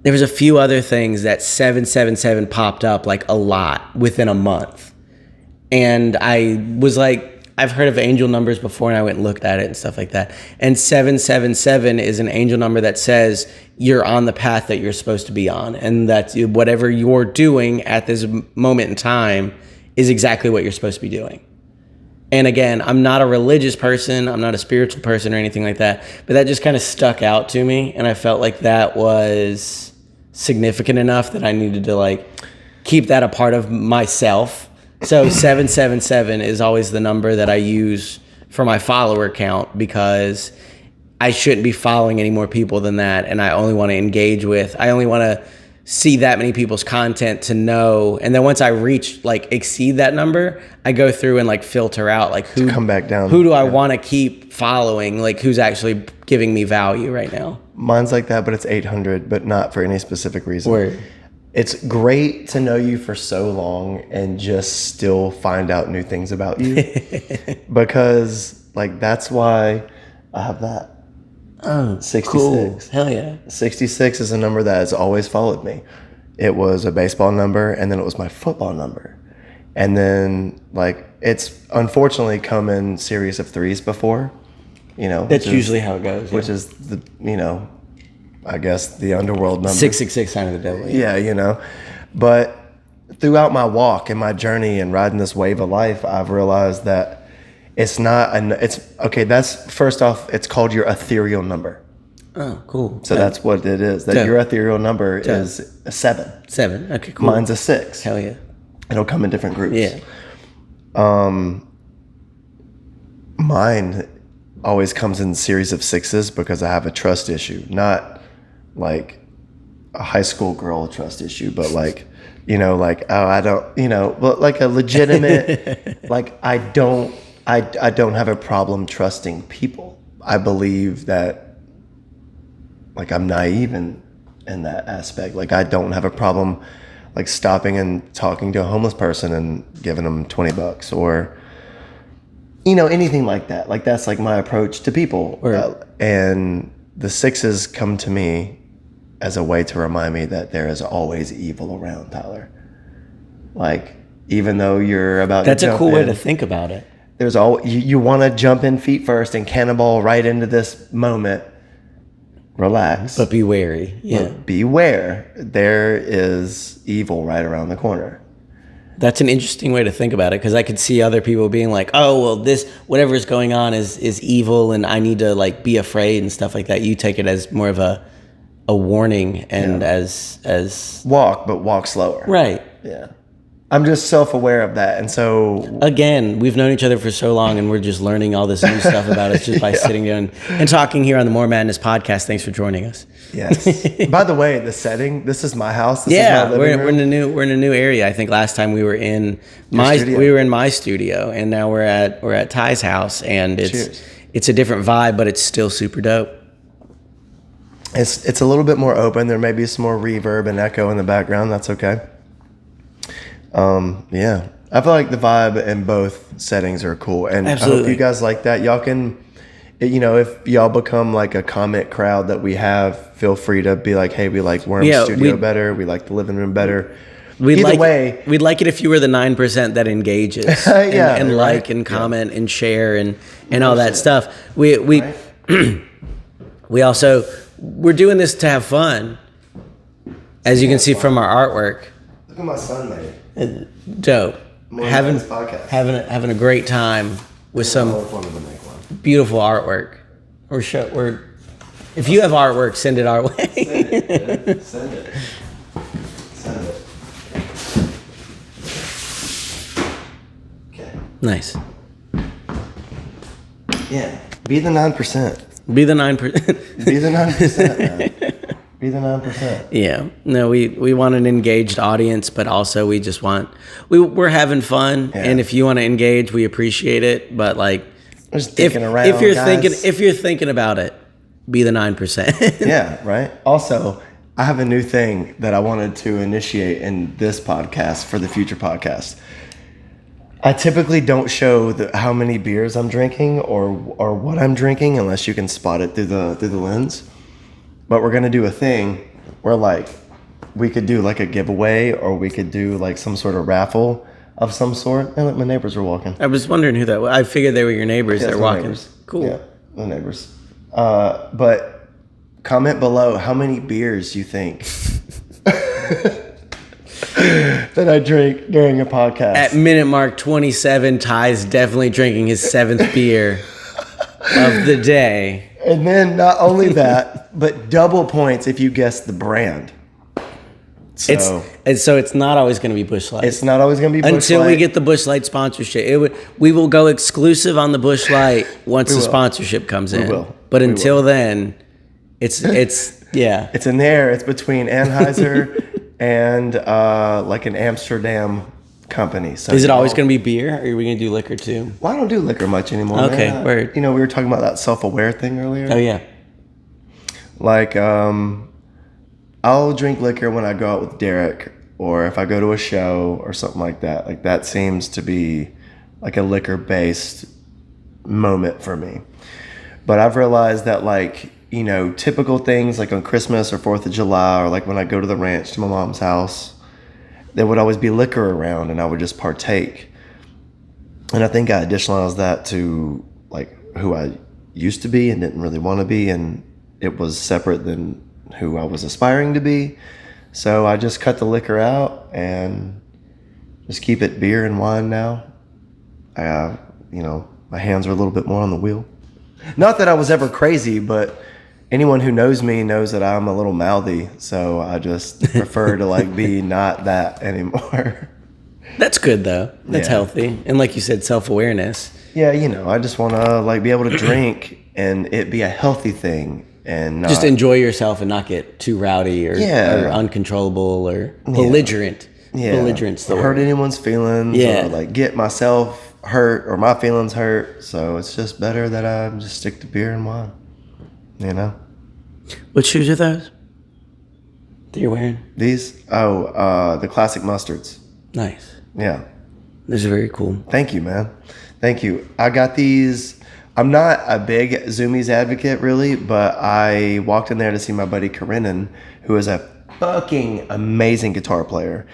there was a few other things that 777 popped up like a lot within a month. And I was like, I've heard of angel numbers before, and I went and looked at it and stuff like that. And 777 is an angel number that says you're on the path that you're supposed to be on, and that whatever you're doing at this moment in time is exactly what you're supposed to be doing. And again, I'm not a religious person, I'm not a spiritual person or anything like that, but that just kind of stuck out to me, and I felt like that was significant enough that I needed to like keep that a part of myself. So 777 is always the number that I use for my follower count, because I shouldn't be following any more people than that, and I only want to see that many people's content to know. And then once I reach like exceed that number, I go through and like filter out like who come back down. Who do I want to keep following? Like who's actually giving me value right now? Mine's like that, but it's 800, but not for any specific reason. Word. It's great to know you for so long and just still find out new things about you, because like that's why I have that. Oh, 66. Cool. Hell yeah. 66 is a number that has always followed me. It was a baseball number, and then it was my football number. And then, like, it's unfortunately come in series of threes before, you know. That's usually how it goes. Which is, the you know, I guess the underworld number. 666, sign of the devil. Yeah, you know. But throughout my walk and my journey and riding this wave of life, I've realized that it's not, that's first off, it's called your ethereal number. Oh, cool. So that's what it is. That your ethereal number is a 7. 7. Okay, cool. Mine's a 6. Hell yeah. It'll come in different groups. Yeah. Mine always comes in series of 6s because I have a trust issue. Not like a high school girl trust issue, but like, you know, like, oh, I don't, you know, but like a legitimate, like I don't have a problem trusting people. I believe that, like, I'm naive in that aspect. Like, I don't have a problem, like, stopping and talking to a homeless person and giving them $20 or, you know, anything like that. Like, that's like my approach to people. And the 6s come to me as a way to remind me that there is always evil around, Tyler. Like, even though you're about That's to jump a cool in, way to think about it. There's you want to jump in feet first and cannonball right into this moment. Relax. But be wary. Yeah. But beware. There is evil right around the corner. That's an interesting way to think about it, because I could see other people being like, oh, well, this, whatever is going on is evil and I need to like be afraid and stuff like that. You take it as more of a warning and as walk slower. Right. Yeah. I'm just self-aware of that. And so again, we've known each other for so long and we're just learning all this new stuff about us just by sitting down and talking here on the More Madness podcast. Thanks for joining us. Yes. By the way, the setting, this is my house. This is my living we're room. in a new area. I think last time we were in my studio, and now we're at Ty's house, and it's a different vibe, but it's still super dope. It's a little bit more open. There may be some more reverb and echo in the background. That's okay. Yeah, I feel like the vibe in both settings are cool, and Absolutely. I hope you guys like that. Y'all can, you know, if y'all become like a comment crowd that we have, feel free to be like, hey, we like Worm Studio better, we like the living room better. We'd like it if you were the 9% that engages, and like and comment and share and all that stuff. We also, we're doing this to have fun, as you can see from our artwork. Look at my son made it. Dope. Having a great time with some beautiful artwork. If you have artwork, send it our way. Send it. Okay. Nice. Yeah. Be the 9%. Be the 9%. Be the 9%, man. Be the 9%. Yeah. No, we want an engaged audience, but also we just want we're having fun, and if you want to engage, we appreciate it. But like, if you're thinking about it, be the 9%. Yeah, right. Also, I have a new thing that I wanted to initiate in this podcast for the future podcast. I typically don't show how many beers I'm drinking or what I'm drinking unless you can spot it through the lens. But we're gonna do a thing where like we could do like a giveaway, or we could do like some sort of raffle of some sort. And look, my neighbors were walking. I was wondering who that was. I figured they were your neighbors. Yeah, They're my walking. neighbors. Cool. Yeah, the neighbors. But comment below how many beers you think that I drink during a podcast. At minute mark 27, Ty's definitely drinking his 7th beer of the day. And then not only that, but double points if you guess the brand. So It's not always going to be Busch Light. it's not always going to be Busch Until Light. we get the Busch Light sponsorship. We will go exclusive on the Busch Light once the sponsorship comes in. will. But We until then, it's yeah. It's in there. It's between Anheuser and like an Amsterdam company. So Is it always going to be beer, or are we going to do liquor too? Well, I don't do liquor much anymore. Okay, man. word. You know, we were talking about that self-aware thing earlier. Oh yeah. Like, I'll drink liquor when I go out with Derek, or if I go to a show or something like that. Like, that seems to be like a liquor-based moment for me. But I've realized that, like, you know, typical things like on Christmas or 4th of July, or like when I go to the ranch to my mom's house, there would always be liquor around and I would just partake. And I think I additionalized that to like who I used to be and didn't really want to be, and it was separate than who I was aspiring to be. So I just cut the liquor out and just keep it beer and wine now. You know, my hands are a little bit more on the wheel. Not that I was ever crazy, but anyone who knows me knows that I'm a little mouthy. So I just prefer to like be not that anymore. That's good though. That's Yeah. healthy, and like you said, self-awareness. Yeah, you know, I just want to like be able to drink and it be a healthy thing and not, Just enjoy yourself and not get too rowdy or uncontrollable or belligerent. yeah, Belligerent's the hurt word. anyone's feelings, Yeah. or like get myself hurt or my feelings hurt. So it's just better that I just stick to beer and wine. You know, What shoes are those that you're wearing? these the classic mustards. Nice. Yeah, Those are very cool. thank you, man. Thank you. I got these. I'm not a big Zoomies advocate, really, but I walked in there to see my buddy Karenin, who is a fucking amazing guitar player.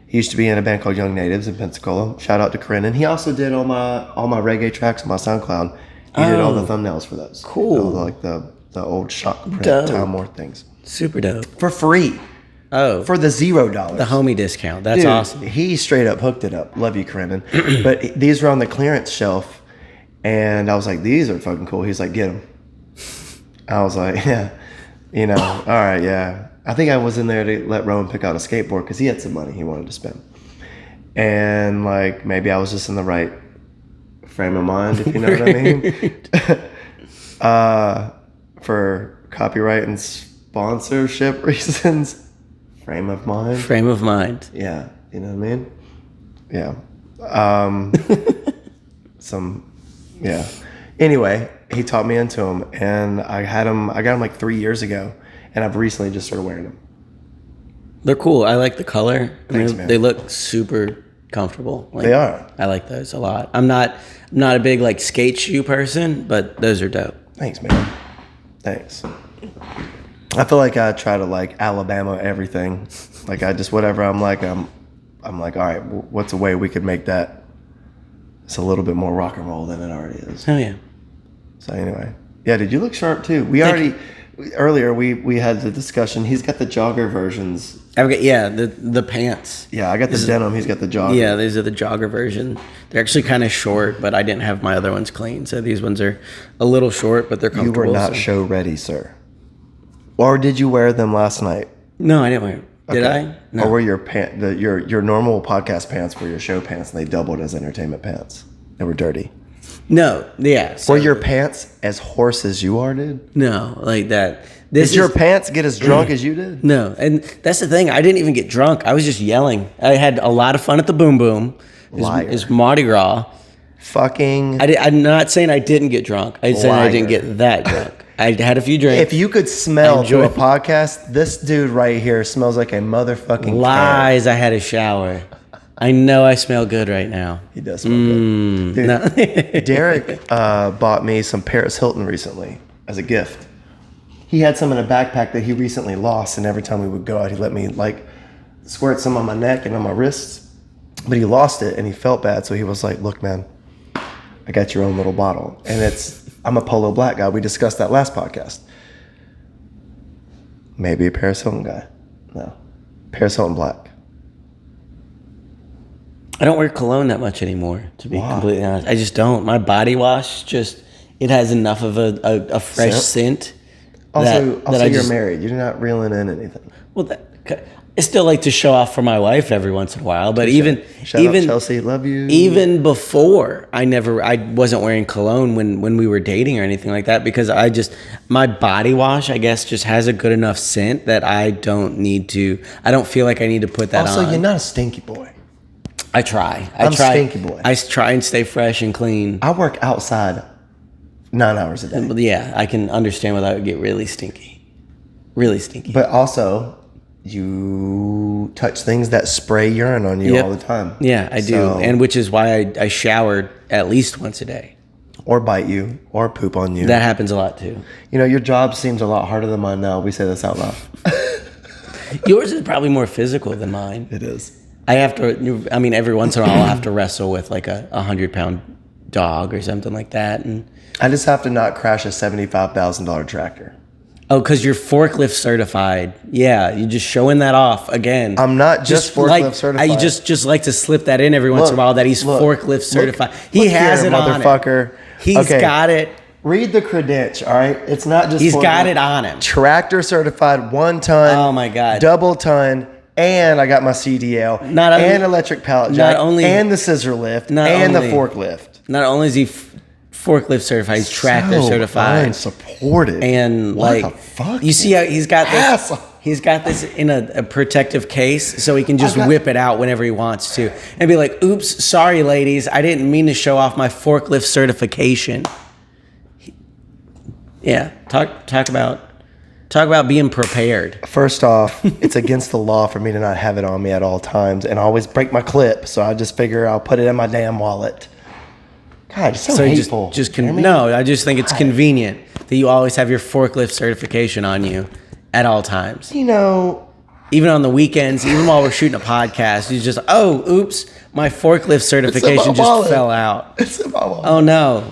He used to be in a band called Young Natives in Pensacola. Shout out to Karenin. He also did all my reggae tracks on my SoundCloud. He did all the thumbnails for those. Cool. Like the old shock print Dope. Time War things. Super dope. For free. Oh, For the $0. the homie discount. That's Dude, awesome. He straight up hooked it up. Love you, Karenin. But these were on the clearance shelf. And I was like, these are fucking cool. He's like, get them. I was like, yeah, you know, all right, yeah. I think I was in there to let Rowan pick out a skateboard because he had some money he wanted to spend. And like, maybe I was just in the right frame of mind, if you know what I mean. For copyright and sponsorship reasons, frame of mind. Frame of mind. Yeah, you know what I mean? Yeah. Yeah. Anyway, he taught me into them, and I got them like 3 years ago, and I've recently just started wearing them. They're cool. I like the color. Thanks, man. They look super comfortable. Like, They are. I like those a lot. I'm not a big like skate shoe person, but those are dope. Thanks, man. Thanks. I feel like I try to like Alabama everything. Like I just whatever I'm like, all right, what's a way we could make that it's a little bit more rock and roll than it already is. Oh yeah. So anyway, yeah. Did you look sharp too? Earlier we had the discussion. He's got the jogger versions. I've got the pants. Yeah, I got the denim. He's got the jogger. Yeah, these are the jogger version. They're actually kind of short, but I didn't have my other ones clean, so these ones are a little short, but they're You comfortable. were not show ready, sir. Or did you wear them last night? No, I didn't wear them. Did Okay. I? No. Or were your normal podcast pants were your show pants and they doubled as entertainment pants? They were dirty. No, yeah. So, Were your pants as hoarse as you are, dude? no, like that. Did your pants get as drunk as you did? No, and that's the thing. I didn't even get drunk. I was just yelling. I had a lot of fun at the Boom Boom. Liar. It's Mardi Gras. Fucking. I'm not saying I didn't get drunk. I said I didn't Liar. get that drunk. I had a few drinks. If you could smell I enjoy- through a podcast, this dude right here smells like a motherfucking can. Lies, I had a shower. I know I smell good right now. He does smell good. Dude, No. Derek bought me some Paris Hilton recently as a gift. He had some in a backpack that he recently lost, and every time we would go out, he'd let me like squirt some on my neck and on my wrists. But he lost it and he felt bad. So he was like, look, man, I got your own little bottle. And I'm a Polo Black guy. We discussed that last podcast. Maybe a Paris Hilton guy. No. Paris Hilton Black. I don't wear cologne that much anymore, to be completely honest. I just don't. My body wash it has enough of a fresh scent. Also, you're married. You're not reeling in anything. Well, I still like to show off for my wife every once in a while, but Shout out Chelsea, love you. Even before, I wasn't wearing cologne when we were dating or anything like that, because my body wash, I guess, just has a good enough scent that I don't feel like I need to put that on. Also, you're not a stinky boy. I try. I'm a stinky boy. I try and stay fresh and clean. I work outside 9 hours a day. Yeah, I can understand why that would get really stinky. Really stinky. But also, you touch things that spray urine on you all the time. Yeah, I do. And which is why I showered at least once a day. Or bite you, or poop on you. That happens a lot too. Your job seems a lot harder than mine now. We say this out loud. Yours is probably more physical than mine. It is. Every once in a while I'll have to wrestle with like a 100-pound dog or something like that. And I just have to not crash a $75,000 tractor. Oh, because you're forklift certified. Yeah, you're just showing that off again. I'm not just forklift certified. You just like to slip that in every once in a while that he's forklift certified. He has it on motherfucker. He's got it. Read the credential, all right? It's not just He's got it on him. Tractor certified, 1 ton. Oh, my God. Double ton. And I got my CDL. And electric pallet jack. And the scissor lift. And the forklift. Not only is he forklift certified, he's tractor certified. And supported. And what the fuck? You see how he's got this? He's got this in a protective case, so he can just whip it out whenever he wants to, and be like, "Oops, sorry, ladies, I didn't mean to show off my forklift certification." Yeah, talk about being prepared. First off, it's against the law for me to not have it on me at all times, and I always break my clip, so I just figure I'll put it in my damn wallet. God, it's so hateful. No, I just think it's convenient that you always have your forklift certification on you at all times. Even on the weekends, even while we're shooting a podcast, you just, oops, my forklift certification just fell out. It's in my wallet. Oh no,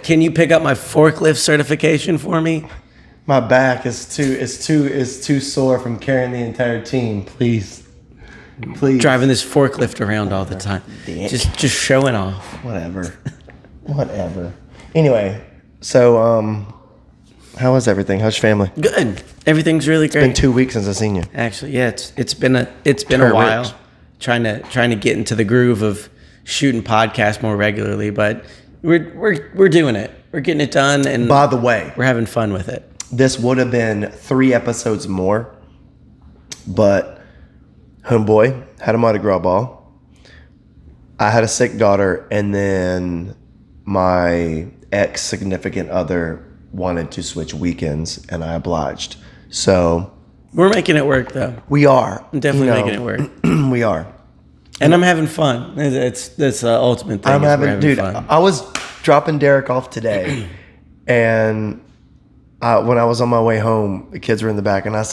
can you pick up my forklift certification for me? My back is too sore from carrying the entire team. Please. Driving this forklift around all the time, just showing off. Whatever. Anyway, so how was everything? How's your family? Good. Everything's really great. It's been 2 weeks since I've seen you. Actually, yeah, it's been a while. Trying to get into the groove of shooting podcasts more regularly, but we're doing it. We're getting it done, and by the way, we're having fun with it. This would have been 3 episodes more, but homeboy had a Mardi Gras ball. I had a sick daughter, and then my ex-significant other wanted to switch weekends, and I obliged. So we're making it work, though. We are. Definitely making it work. We are. And I'm having fun. That's the ultimate thing. Dude, fun. I was dropping Derek off today, and when I was on my way home, the kids were in the back, and I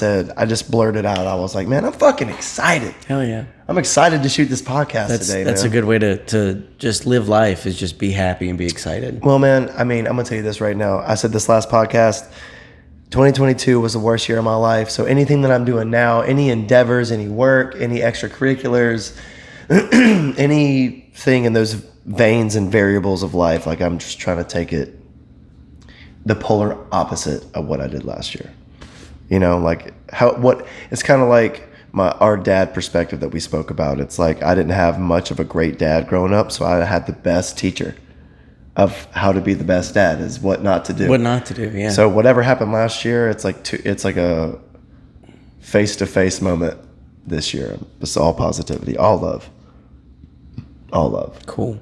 just blurted out. I was like, man, I'm fucking excited. Hell yeah. I'm excited to shoot this podcast today. That's a good way to just live life, is just be happy and be excited. Well, man, I'm going to tell you this right now. I said this last podcast, 2022 was the worst year of my life. So anything that I'm doing now, any endeavors, any work, any extracurriculars, anything in those veins and variables of life, like I'm just trying to take it the polar opposite of what I did last year. It's kind of like our dad perspective that we spoke about. It's like I didn't have much of a great dad growing up, so I had the best teacher of how to be the best dad, is what not to do. What not to do, yeah. So whatever happened last year, it's like a face-to-face moment this year. It's all positivity, all love. All love. Cool.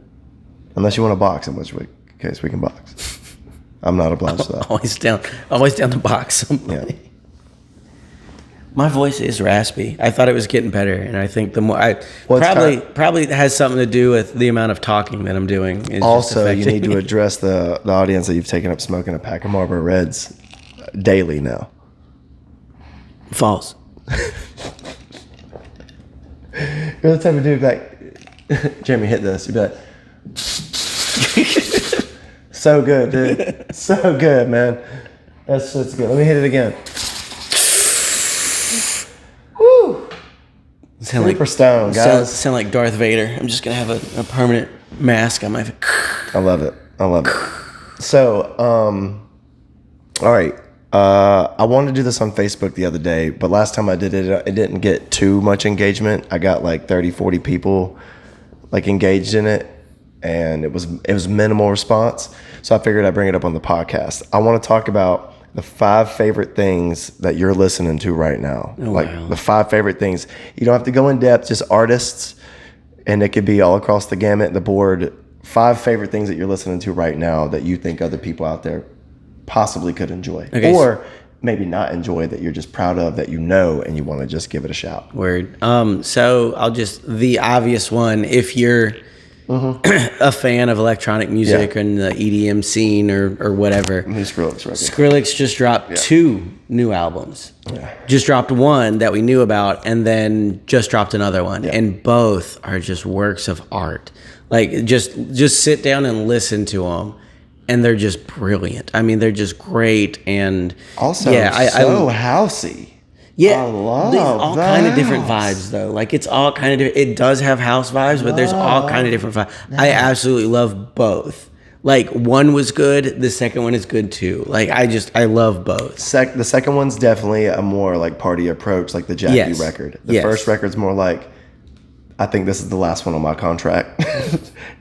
Unless you want to box, in which case we can box. I'm not obliged to that. Always down to box somebody. Yeah. My voice is raspy. I thought it was getting better, and I think the more probably has something to do with the amount of talking that I'm doing. Also, you need to address the audience that you've taken up smoking a pack of Marlboro Reds daily now. False. You're the type of dude like, Jeremy, hit this. You'd be like, so good, dude. So good, man. That's good. Let me hit it again. Woo! Super stone, guys. Sound like Darth Vader. I'm just gonna have a permanent mask on my face. I love it. So, all right. I wanted to do this on Facebook the other day, but last time I did it, it didn't get too much engagement. I got like 30, 40 people like engaged in it, and it was minimal response. So I figured I'd bring it up on the podcast. I want to talk about the 5 favorite things that you're listening to right now. The 5 favorite things. You don't have to go in depth, just artists, and it could be all across the gamut, the board. 5 favorite things that you're listening to right now that you think other people out there possibly could enjoy. Okay, or maybe not enjoy, that you're just proud of, that you know, and you want to just give it a shout. Word. So I'll the obvious one, if you're a fan of electronic music and the EDM scene or whatever. Skrillex just dropped 2 new albums. Yeah. Just dropped one that we knew about, and then just dropped another one. Yeah. And both are just works of art. Like, just sit down and listen to them, and they're just brilliant. I mean, they're just great, and also housey. Yeah, I love all kind of different vibes though. Like, it's all kind of different. It does have house vibes, but there's all kind of different vibes. Nice. I absolutely love both. Like, one was good, the second one is good too. Like, I love both. The second one's definitely a more like party approach, like the Jackie record. The first record's more like, I think this is the last one on my contract,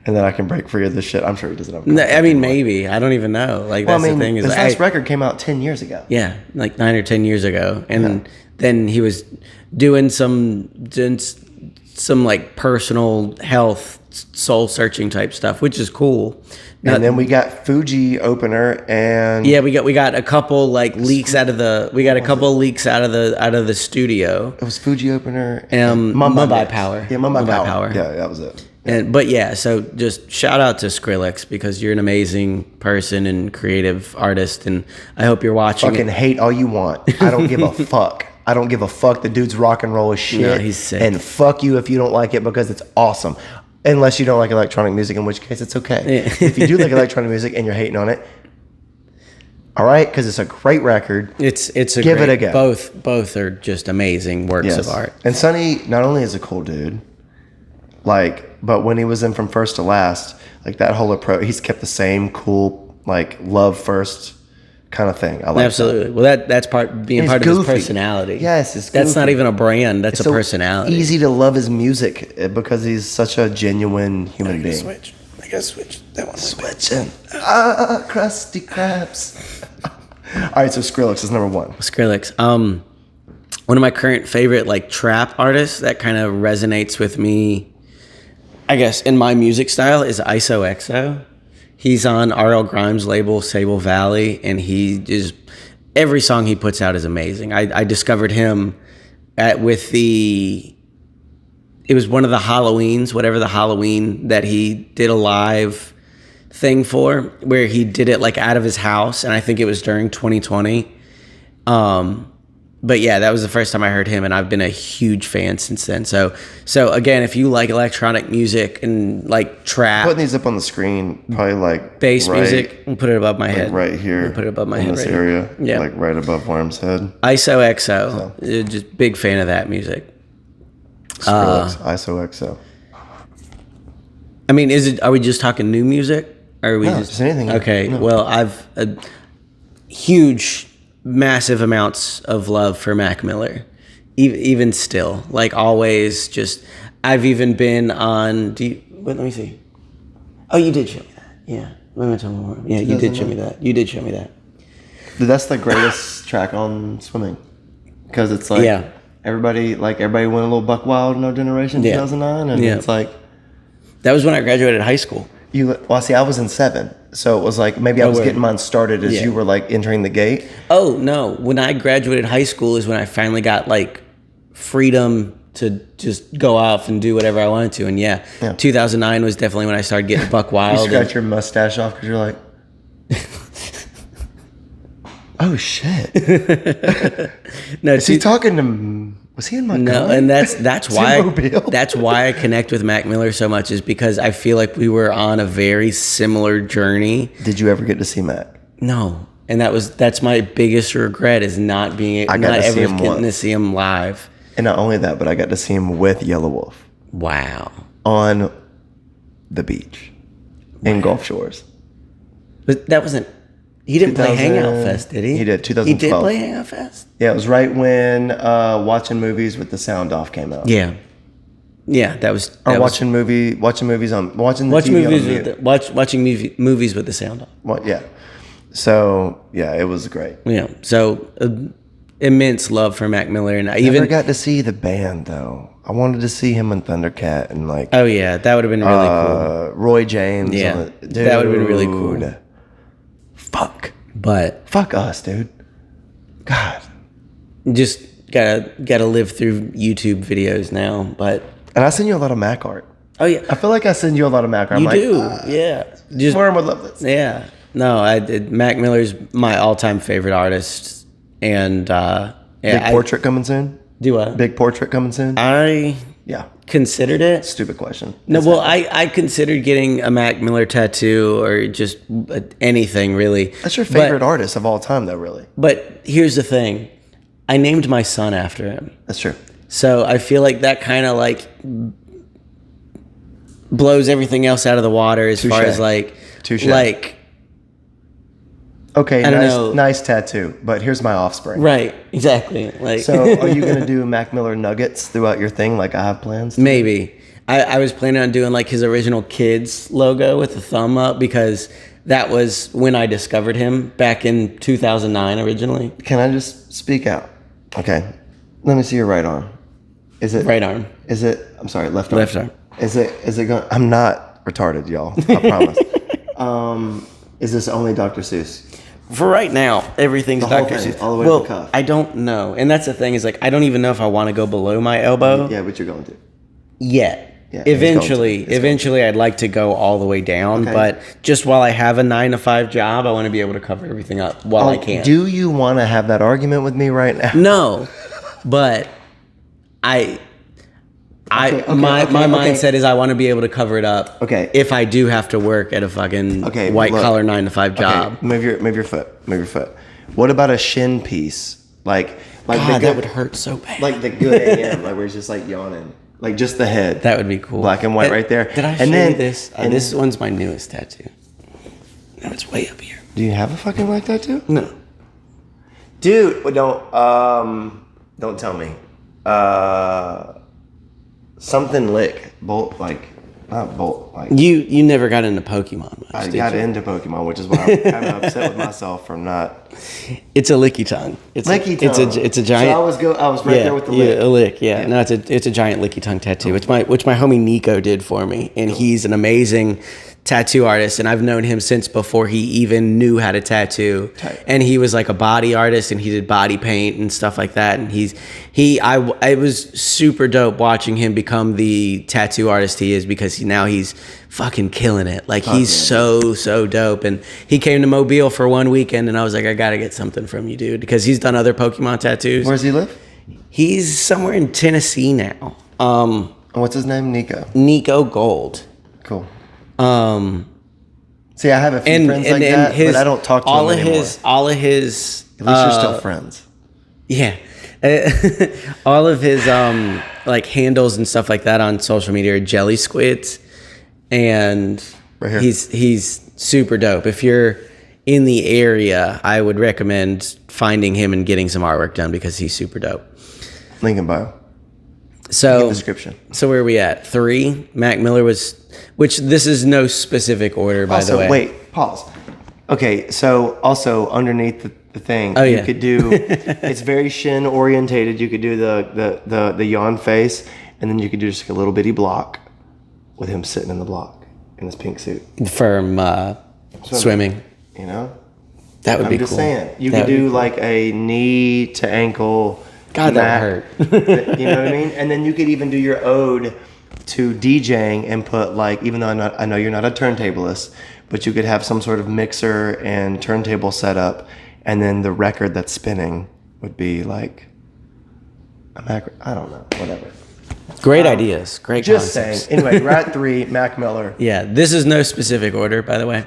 and then I can break free of this shit. I'm sure he doesn't have a contract anymore. Maybe. I don't even know. Like, that's the thing. His last record came out 10 years ago. Yeah, like 9 or 10 years ago. And then he was doing some like personal health, soul searching type stuff, which is cool. And then we got Fuji opener, and we got a couple like leaks out of the studio. It was Fuji opener and Mumbai Power. Yeah, Mumbai Power. Yeah, that was it. Yeah. So just shout out to Skrillex, because you're an amazing person and creative artist, and I hope you're watching. Fucking hate all you want. I don't give a fuck. I don't give a fuck. The dude's rock and roll as shit. No, he's sick. And fuck you if you don't like it, because it's awesome. Unless you don't like electronic music, in which case it's okay. Yeah. If you do like electronic music and you're hating on it, all right, because it's a great record. It a go. Both are just amazing works of art. And Sonny not only is a cool dude, like, but when he was in From First to Last, like that whole approach, he's kept the same cool, like, love first kind of thing. I like absolutely. That. Well, that's part of his personality. Yes, it's goofy. That's not even a brand. That's a personality. Easy to love his music because he's such a genuine human being. I gotta switch. That one. Switching. Krusty Krabs. All right, so Skrillex is number 1. Skrillex. One of my current favorite like trap artists that kind of resonates with me, I guess, in my music style is ISOXO. He's on R.L. Grimes' label, Sable Valley, and every song he puts out is amazing. I discovered him it was one of the Halloweens, whatever the Halloween that he did a live thing for, where he did it like out of his house, and I think it was during 2020. But yeah, that was the first time I heard him, and I've been a huge fan since then. So again, if you like electronic music and like trap, putting these up on the screen, probably like bass music, we'll put it above my head. Right here, we'll put it above my head. In this area, like right above Worm's head. ISOXO, just big fan of that music. Skrillex, ISOXO. I mean, are we just talking new music, or are we just anything? Okay, well, I've massive amounts of love for Mac Miller, even still, like always. Just I've even been on. Let me see. Oh, you did show me that. Yeah, let me tell me more. Yeah, you did show me that. Dude, that's the greatest track on Swimming, because it's like everybody went a little buck wild in our generation, 2009, and it's like that was when I graduated high school. See, I was in 7, so it was like maybe I was getting mine started as you were like entering the gate. Oh no, when I graduated high school is when I finally got like freedom to just go off and do whatever I wanted to, and 2009 was definitely when I started getting buck wild. You scratch your mustache off because you're like, oh shit. No, is he talking to Was he in Montgomery? No, and that's why Mobile? that's why I connect with Mac Miller so much, is because I feel like we were on a very similar journey. Did you ever get to see Mac? No, and that's my biggest regret, is not being I got not to see ever him getting to once. see him live. And not only that, but I got to see him with Yellow Wolf Wow, on the beach in Gulf Shores. but that wasn't. He didn't play 2000 Hangout Fest, did he? He did, He 2012. did play Hangout Fest. Yeah, it was right when Watching Movies with the Sound Off came out. Yeah, that was. Or That was watching movies on watching the watch TV movies on with mute. watching movies with the sound on. Well, yeah. So yeah, it was great. Yeah, so immense love for Mac Miller, and I Never even got to see the band though. I wanted to see him in Thundercat and like oh yeah, that would have been really cool. Roy James. Yeah, on it. that would've been really cool. Dude. But Fuck us, dude. God. just gotta live through YouTube videos now. But And I send you a lot of Mac art. oh yeah, I feel like I send you a lot of Mac art. I'm you like, do. Yeah, just Worm would love this. yeah. No, I did. Mac Miller's my all-time favorite artist, and Big portrait coming soon. Do I? Big portrait coming soon. I Yeah. considered it. Stupid question. No, well, I considered getting a Mac Miller tattoo or just anything really. That's your favorite artist of all time, though. Really. But here's the thing, I named my son after him, That's true. so I feel like that kind of like blows everything else out of the water as far Touche. as like Touche. like Okay, I don't know. nice tattoo. But here's my offspring. right, exactly, like So, are you gonna do Mac Miller nuggets throughout your thing, like I have plans? to? maybe. I was planning on doing like his original kids logo with the thumb up, because that was when I discovered him back in 2009 originally. Can I just speak out? Okay. Let me see your right arm. Is it Right arm. Is it? I'm sorry, left arm. Left arm. Is it? Is it going? I'm not retarded, y'all. I promise. Is this only Dr. Seuss? For right now, everything's The whole Dr. thing, Seuss. all the way to well, the cuff. I don't know. And that's the thing, is like I don't even know if I want to go below my elbow Yeah, what you're going to? yet. Yeah, it's eventually, going to. eventually I'd like to go all the way down, Okay. but just while I have a 9 to 5 job, I want to be able to cover everything up while I can. Do you want to have that argument with me right now? No, but my mindset is I want to be able to cover it up. Okay. If I do have to work at a fucking Okay, white look. collar 9 to 5 job. Okay, move your foot. Move your foot. What about a shin piece? Like God, that would hurt so bad. Like the good AM, like where it's just like yawning, like just the head. That would be cool. Black and white right there. Did I show And then- you this? and This one's my newest tattoo. No, it's way up here. Do you have a fucking black tattoo? No. Dude, well, don't tell me. Something lick. Bolt, like, not bolt, like. You never got into Pokemon much, I did got you? into Pokemon, which is why I'm kind of upset with myself for not. It's a licky tongue. It's Licky a, tongue. It's a giant. So I was right there with the lick. Yeah, a lick. Yeah. No, it's a giant licky tongue tattoo. Which my homie Nikko did for me, and he's an amazing tattoo artist, and I've known him since before he even knew how to tattoo. Tight. And he was like a body artist, and he did body paint and stuff like that. And I was super dope watching him become the tattoo artist he is, because he's fucking killing it. Like he's so dope. And he came to Mobile for one weekend, and I was like, I gotta get something from you, dude, because he's done other Pokemon tattoos. Where does he live? He's somewhere in Tennessee now. What's his name? Nico. Nico Gold. Cool. See, I have a few And friends like that, but I don't talk to all them of anymore. all of his At least you're still friends. yeah. All of his like handles and stuff like that on social media are jelly squids, and Right here. he's super dope. If you're in the area, I would recommend finding him and getting some artwork done, because he's super dope. Link in bio. So Description. So where are we at? 3. Mac Miller was, which this is no specific order, by the way. Wait, pause. Okay, so also underneath the thing, Oh, yeah. you could do. It's very shin orientated. You could do the yawn face, and then you could do just like a little bitty block with him sitting in the block in his pink suit. From swimming. You know, That would be I'm just cool. saying. You That could would do be like a knee to ankle. God, that mat, would hurt. You know what I mean? And then you could even do your ode to DJing and put like, even though I know you're not a turntablist, but you could have some sort of mixer and turntable setup, and then the record that's spinning would be like I don't know. Whatever. Great ideas. Great Just concepts. saying. Anyway, we're at 3. Mac Miller. Yeah, this is no specific order, by the way,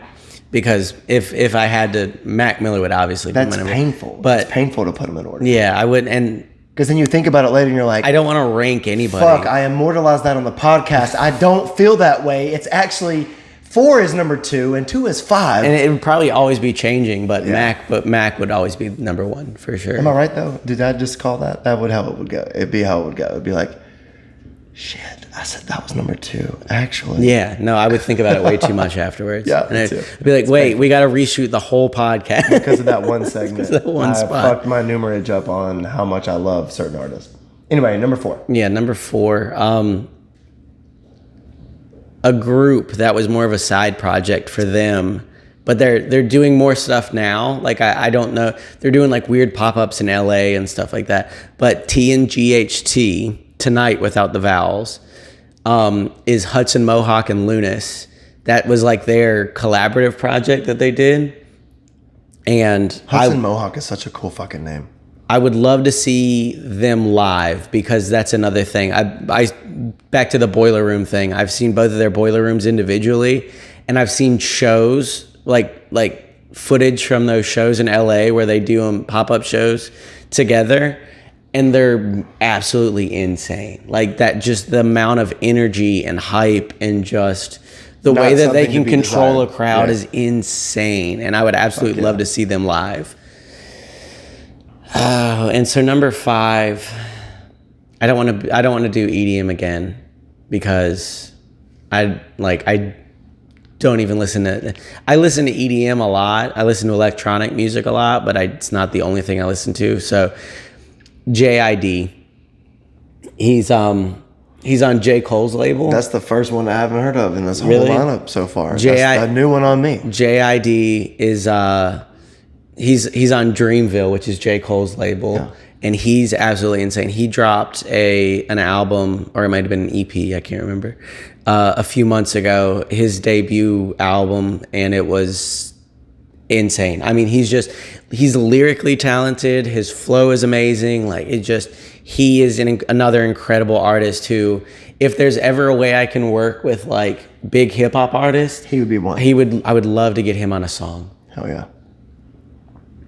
because if I had to, Mac Miller would obviously be That's my number. painful. But it's painful to put them in order. yeah, I would, and Because then you think about it later and you're like, I don't want to rank anybody. fuck, I immortalized that on the podcast. I don't feel that way. It's actually 4 is number 2 and 2 is 5. And it would probably always be changing, but Mac would always be number 1 for sure. Am I right though? Did I just call that? That would how it would go. It'd be how it would go. It'd be like, shit, I said that was number 2, actually. Yeah, no, I would think about it way too much afterwards. Yeah, and me I'd too. be like, wait, we got to reshoot the whole podcast. Because of that one segment. Because of that one I spot. fucked my numerage up on how much I love certain artists. Anyway, number 4. Yeah, number 4. A group that was more of a side project for them, but they're doing more stuff now. Like I don't know, they're doing like weird pop-ups in LA and stuff like that. But TNGHT, Tonight Without the Vowels, is Hudson Mohawk and Lunas. That was like their collaborative project that they did. And Hudson Mohawk is such a cool fucking name. I would love to see them live because that's another thing. I back to the Boiler Room thing. I've seen both of their Boiler Rooms individually, and I've seen shows like footage from those shows in LA where they do pop-up shows together, and they're absolutely insane. Like that, just the amount of energy and hype and just the way that they can control a crowd is insane. And I would absolutely love to see them live. Oh, and so number 5, I don't want to do EDM again because I don't even listen to. I listen to EDM a lot. I listen to electronic music a lot, but it's not the only thing I listen to. So JID, he's on J. Cole's label. That's the first one I haven't heard of in this whole Really? lineup so far. That's a new one on me. JID is he's on Dreamville, which is J. Cole's label, and he's absolutely insane. He dropped an album, or it might have been an EP, I can't remember, a few months ago, his debut album, and it was insane. I mean, he's lyrically talented. His flow is amazing. Like he is another incredible artist who, if there's ever a way I can work with like big hip hop artists, he would be one. I would love to get him on a song. Hell yeah.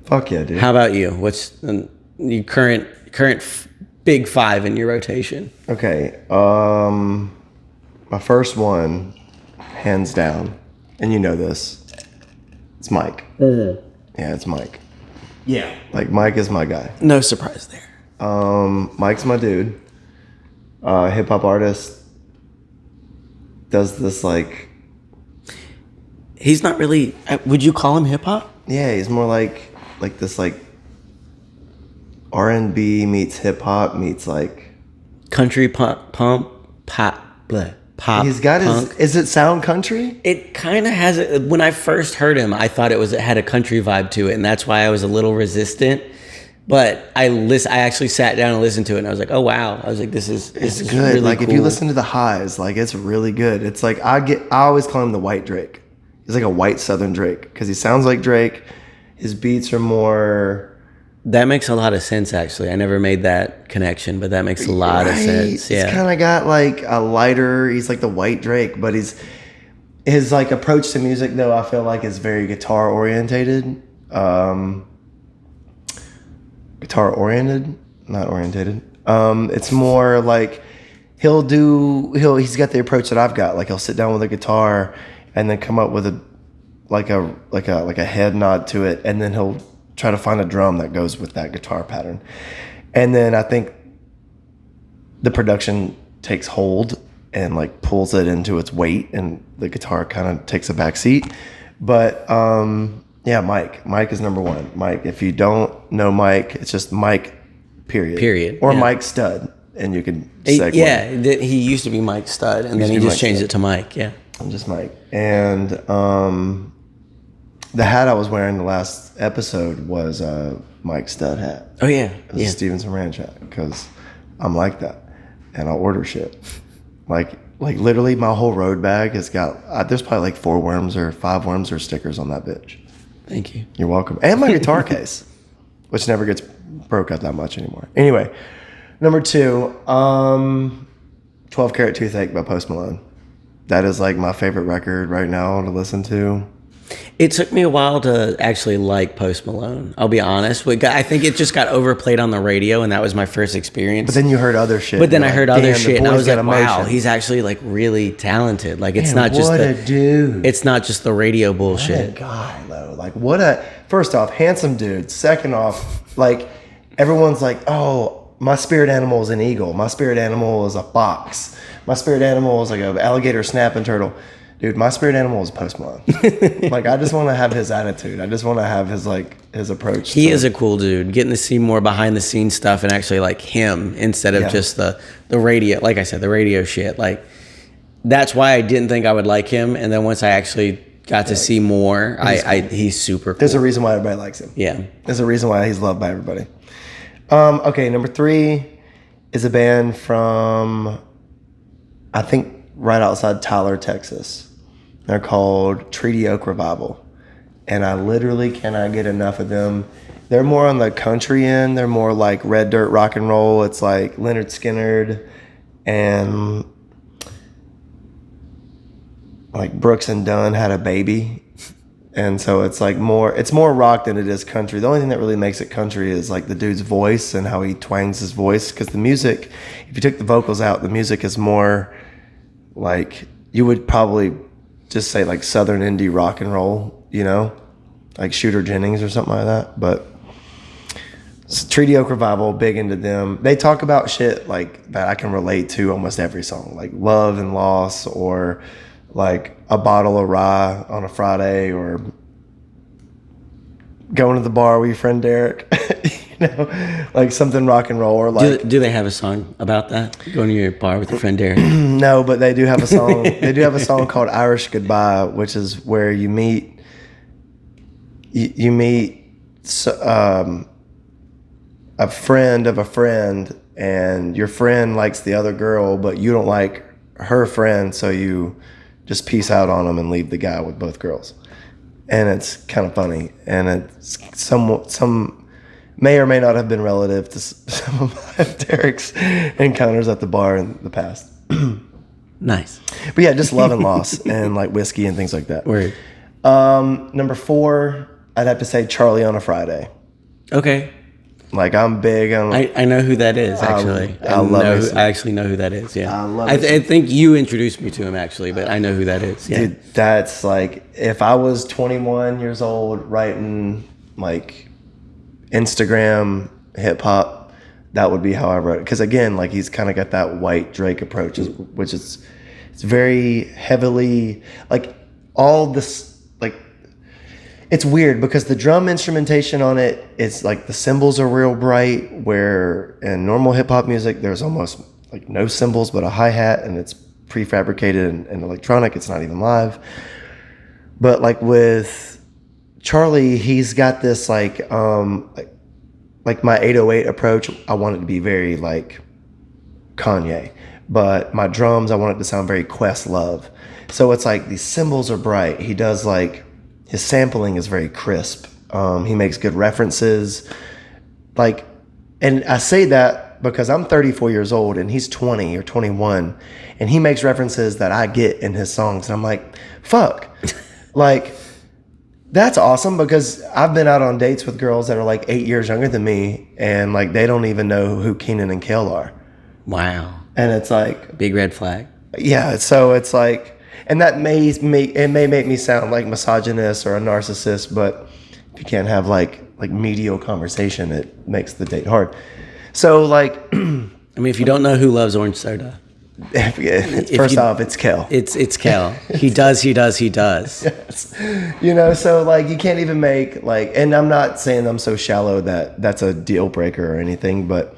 Fuck yeah, dude. How about you? What's your current big 5 in your rotation? Okay. My first one, hands down, and you know this, it's Mike. Yeah, it's Mike. Yeah. Like Mike is my guy. No surprise there. Mike's my dude. Hip hop artist. Does this like. He's not really. Would you call him hip hop? Yeah, he's more like this like R&B meets hip hop meets like country pop. He's got punk. Is it sound country? It kind of has it. When I first heard him, I thought it had a country vibe to it, and that's why I was a little resistant. But I actually sat down and listened to it, and I was like, "Oh wow!" I was like, "This is good." Really like cool. If you listen to the highs, like it's really good. It's like I always call him the white Drake. He's like a white Southern Drake because he sounds like Drake. His beats are more. That makes a lot of sense, actually. I never made that connection, but that makes a lot of sense. Yeah. He's kind of got like a lighter. He's like the white Drake, but his like approach to music though, I feel like is very guitar orientated. Not orientated. It's more like he's got the approach that I've got. Like he'll sit down with a guitar and then come up with a head nod to it, and then he'll try to find a drum that goes with that guitar pattern. And then I think the production takes hold and like pulls it into its weight, and the guitar kind of takes a back seat. But yeah, Mike is number 1. Mike, if you don't know Mike, it's just Mike period. Or Mike Stud, and you can segue. Yeah, he used to be Mike Stud, and then he just changed it to Mike. Yeah, I'm just Mike. And the hat I was wearing the last episode was a Mike Stud hat. Oh yeah, It was a Stevenson Ranch hat, because I'm like that, and I'll order shit. Like literally my whole road bag has got, there's probably like 4 worms or 5 worms or stickers on that bitch. Thank you. You're welcome. And my guitar case, which never gets broke out that much anymore. Anyway, Number 2, 12 Carat Toothache by Post Malone. That is like my favorite record right now to listen to. It took me a while to actually like Post Malone. I'll be honest. I think it just got overplayed on the radio, and that was my first experience. But then you heard other shit. But then I heard other shit, and I was like, emotion. wow, he's actually like really talented. Like it's Man, not just what a dude. It's not just the radio bullshit. What a guy, though. Like, what a... First off, handsome dude. Second off, like, everyone's like, oh, my spirit animal is an eagle. My spirit animal is a fox. My spirit animal is like an alligator, snapping turtle. Dude, my spirit animal is Post Malone. Like, I just want to have his attitude. I just want to have his, like, his approach. He is a cool dude. Getting to see more behind the scenes stuff and actually like him instead of just the radio. Like I said, the radio shit. Like, that's why I didn't think I would like him. And then once I actually got to see more, he's super cool. There's a reason why everybody likes him. Yeah. There's a reason why he's loved by everybody. Okay, number 3 is a band from, I think, right outside Tyler, Texas. They're called Treaty Oak Revival. And I literally cannot get enough of them. They're more on the country end. They're more like red dirt rock and roll. It's like Leonard Skinner and like Brooks and Dunn had a baby. And so it's like it's more rock than it is country. The only thing that really makes it country is like the dude's voice and how he twangs his voice. Because the music, if you took the vocals out, the music is more like, you would probably just say like Southern indie rock and roll, you know, like Shooter Jennings or something like that. But Treaty Oak Revival, big into them. They talk about shit like that I can relate to almost every song, like love and loss, or like a bottle of rye on a Friday, or going to the bar with your friend Derek, you know, like something rock and roll. Or like, do they have a song about that? Going to your bar with your friend Derek? No, but they do have a song. They do have a song called Irish Goodbye, which is where you meet a friend of a friend, and your friend likes the other girl, but you don't like her friend, so you just peace out on them and leave the guy with both girls. And it's kind of funny, and it's some may or may not have been relative to some of my Derek's encounters at the bar in the past. Nice. But yeah, just love and loss and like whiskey and things like that. Word. Number 4, I'd have to say Charlie on a Friday. Okay. Like, I'm big on... I know who that is, actually. I actually know who that is, yeah. I think you introduced me to him, actually, but I know who that is. Yeah. Dude, that's like, if I was 21 years old writing like Instagram hip-hop, that would be how I wrote it. Because again, like, he's kind of got that white Drake approach, which is, it's very heavily, like, all this... It's weird because the drum instrumentation on it, it's like the cymbals are real bright, where in normal hip hop music, there's almost like no cymbals but a hi-hat, and it's prefabricated and electronic. It's not even live. But like with Charlie, he's got this like my 808 approach. I want it to be very like Kanye, but my drums, I want it to sound very Questlove. So it's like these cymbals are bright. He does like, his sampling is very crisp. He makes good references. Like, and I say that because I'm 34 years old and he's 20 or 21, and he makes references that I get in his songs. And I'm like, fuck. Like, that's awesome, because I've been out on dates with girls that are like 8 years younger than me, and like they don't even know who Keenan and Kel are. Wow. And it's like... Big red flag. Yeah, so it's like... And that may make me sound like misogynist or a narcissist, but if you can't have like medial conversation, it makes the date hard. So like, I mean, if you don't know who loves orange soda, first off, it's Kel. It's Kel. He does. Yes. You know, so like you can't even make like, and I'm not saying I'm so shallow that that's a deal breaker or anything, but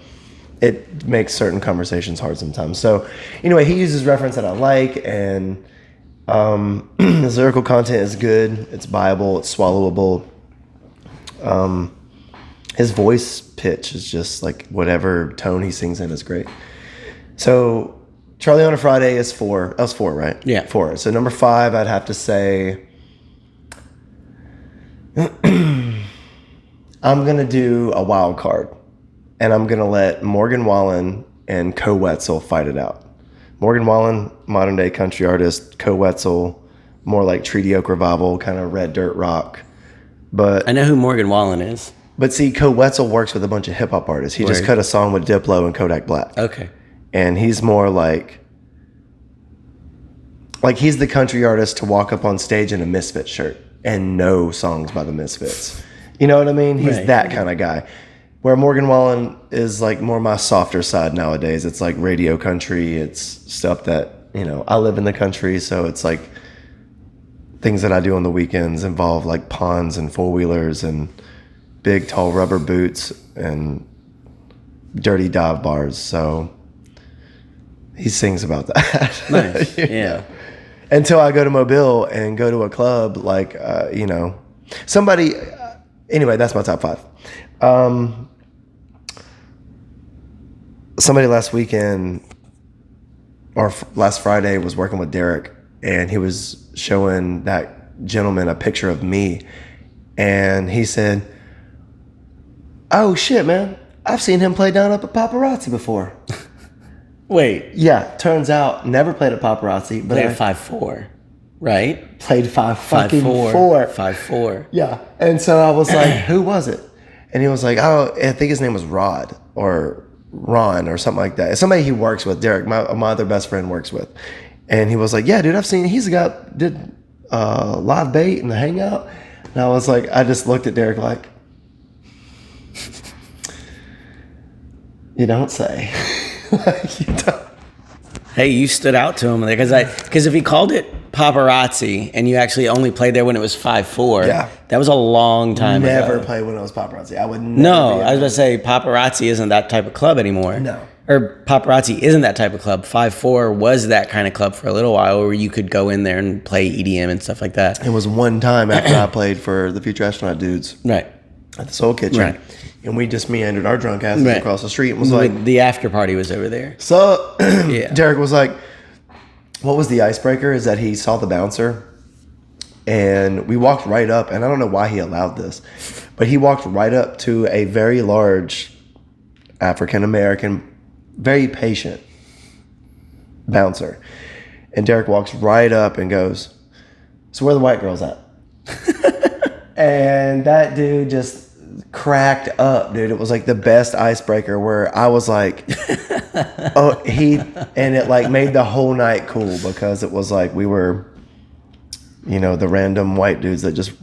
it makes certain conversations hard sometimes. So anyway, he uses reference that I like, and his lyrical content is good. It's buyable. It's swallowable. His voice pitch is just like whatever tone he sings in is great. So Charlie on a Friday is 4. That was 4, right? Yeah. 4. So number 5, I'd have to say I'm going to do a wild card. and I'm going to let Morgan Wallen and Koe Wetzel fight it out. Morgan Wallen, modern day country artist. Koe Wetzel, more like Treaty Oak Revival, kind of red dirt rock. But I know who Morgan Wallen is. But see, Koe Wetzel works with a bunch of hip hop artists. He just cut a song with Diplo and Kodak Black. Okay. And he's more like he's the country artist to walk up on stage in a Misfits shirt and know songs by the Misfits. You know what I mean? He's that kind of guy. Where Morgan Wallen is like more my softer side nowadays. It's like radio country. It's stuff that, I live in the country, so it's like things that I do on the weekends involve like ponds and four-wheelers and big, tall rubber boots and dirty dive bars. So he sings about that. Nice. Yeah. Until I go to Mobile and go to a club like, somebody... Anyway, that's my top 5. Somebody last weekend or last Friday was working with Derek, and he was showing that gentleman a picture of me, and he said, "Oh shit, man, I've seen him play down up at Paparazzi before." Wait. Yeah, turns out never played at Paparazzi, but played 5'4", right? Played 5'4". 5'4". Yeah, and so I was like, "Who was it?" And he was like, "Oh, I think his name was Rod or Ron or something like that. It's somebody he works with. Derek, my other best friend, works with." And he was like, "Yeah, dude, I've seen. He's the guy that did Live Bait and the Hangout." And I was like, I just looked at Derek like, "You don't say." You don't. Hey, you stood out to him because if he called it Paparazzi and you actually only played there when it was 5'4", that was a long time ago. Never played when it was Paparazzi. I would never. No, I was going to say Paparazzi isn't that type of club anymore. No. Or Paparazzi isn't that type of club. 5'4" was that kind of club for a little while where you could go in there and play EDM and stuff like that. It was one time after I played for the Future Astronaut dudes. Right. At the Soul Kitchen. Right. And we just meandered our drunk asses across the street and was like... The after party was over there. So Derek was like, what was the icebreaker is that he saw the bouncer and we walked right up, and I don't know why he allowed this, but he walked right up to a very large African-American, very patient bouncer. And Derek walks right up and goes, "So where the white girls at?" And that dude just cracked up, dude. It was like the best icebreaker where I was like, and it like made the whole night cool because it was like we were, the random white dudes that just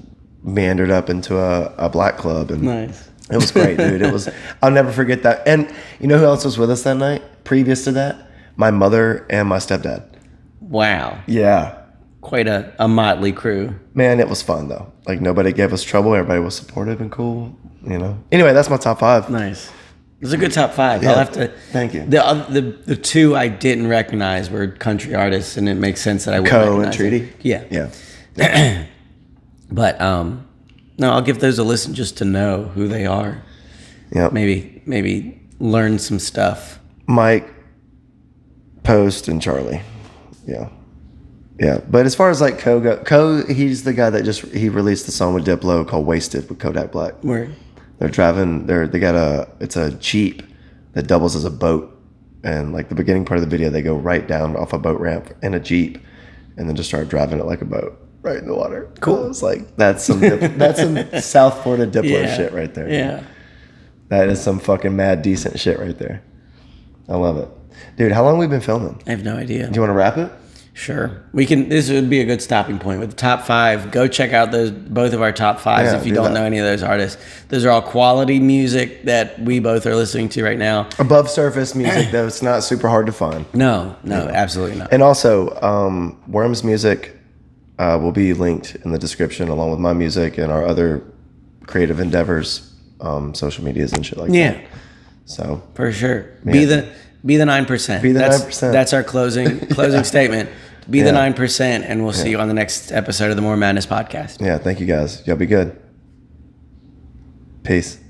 meandered up into a black club. And nice. It was great, dude. I'll never forget that. And you know who else was with us that night? Previous to that? My mother and my stepdad. Wow. Yeah. Quite a motley crew. Man, it was fun though. Like nobody gave us trouble. Everybody was supportive and cool. Anyway, that's my top 5. Nice. It was a good top 5. Yeah, I'll have to. Thank you. The two I didn't recognize were country artists, and it makes sense that I would Koe recognize and Treaty. Them. Yeah. But no, I'll give those a listen just to know who they are. Yeah. Maybe learn some stuff. Mike, Post, and Charlie. Yeah. Yeah. But as far as like Koe, he's the guy that he released the song with Diplo called Wasted with Kodak Black. Word. They're driving, it's a Jeep that doubles as a boat. And like the beginning part of the video, they go right down off a boat ramp in a Jeep and then just start driving it like a boat right in the water. Cool. It's like, that's some South Florida Diplo shit right there. Yeah. Dude. That is some fucking mad decent shit right there. I love it. Dude, how long have we been filming? I have no idea. Do you want to wrap it? Sure. This would be a good stopping point with the top 5. Go check out both of our top 5s if you don't know any of those artists. Those are all quality music that we both are listening to right now. Above surface music, though. It's not super hard to find. No, absolutely not. And also, Worm's music will be linked in the description along with my music and our other creative endeavors, social medias and shit like that. Yeah. So for sure. Yeah. Be the 9%. Be the 9%. That's our closing statement. Be the 9%, and we'll see you on the next episode of the More Madness podcast. Yeah, thank you guys. Y'all be good. Peace.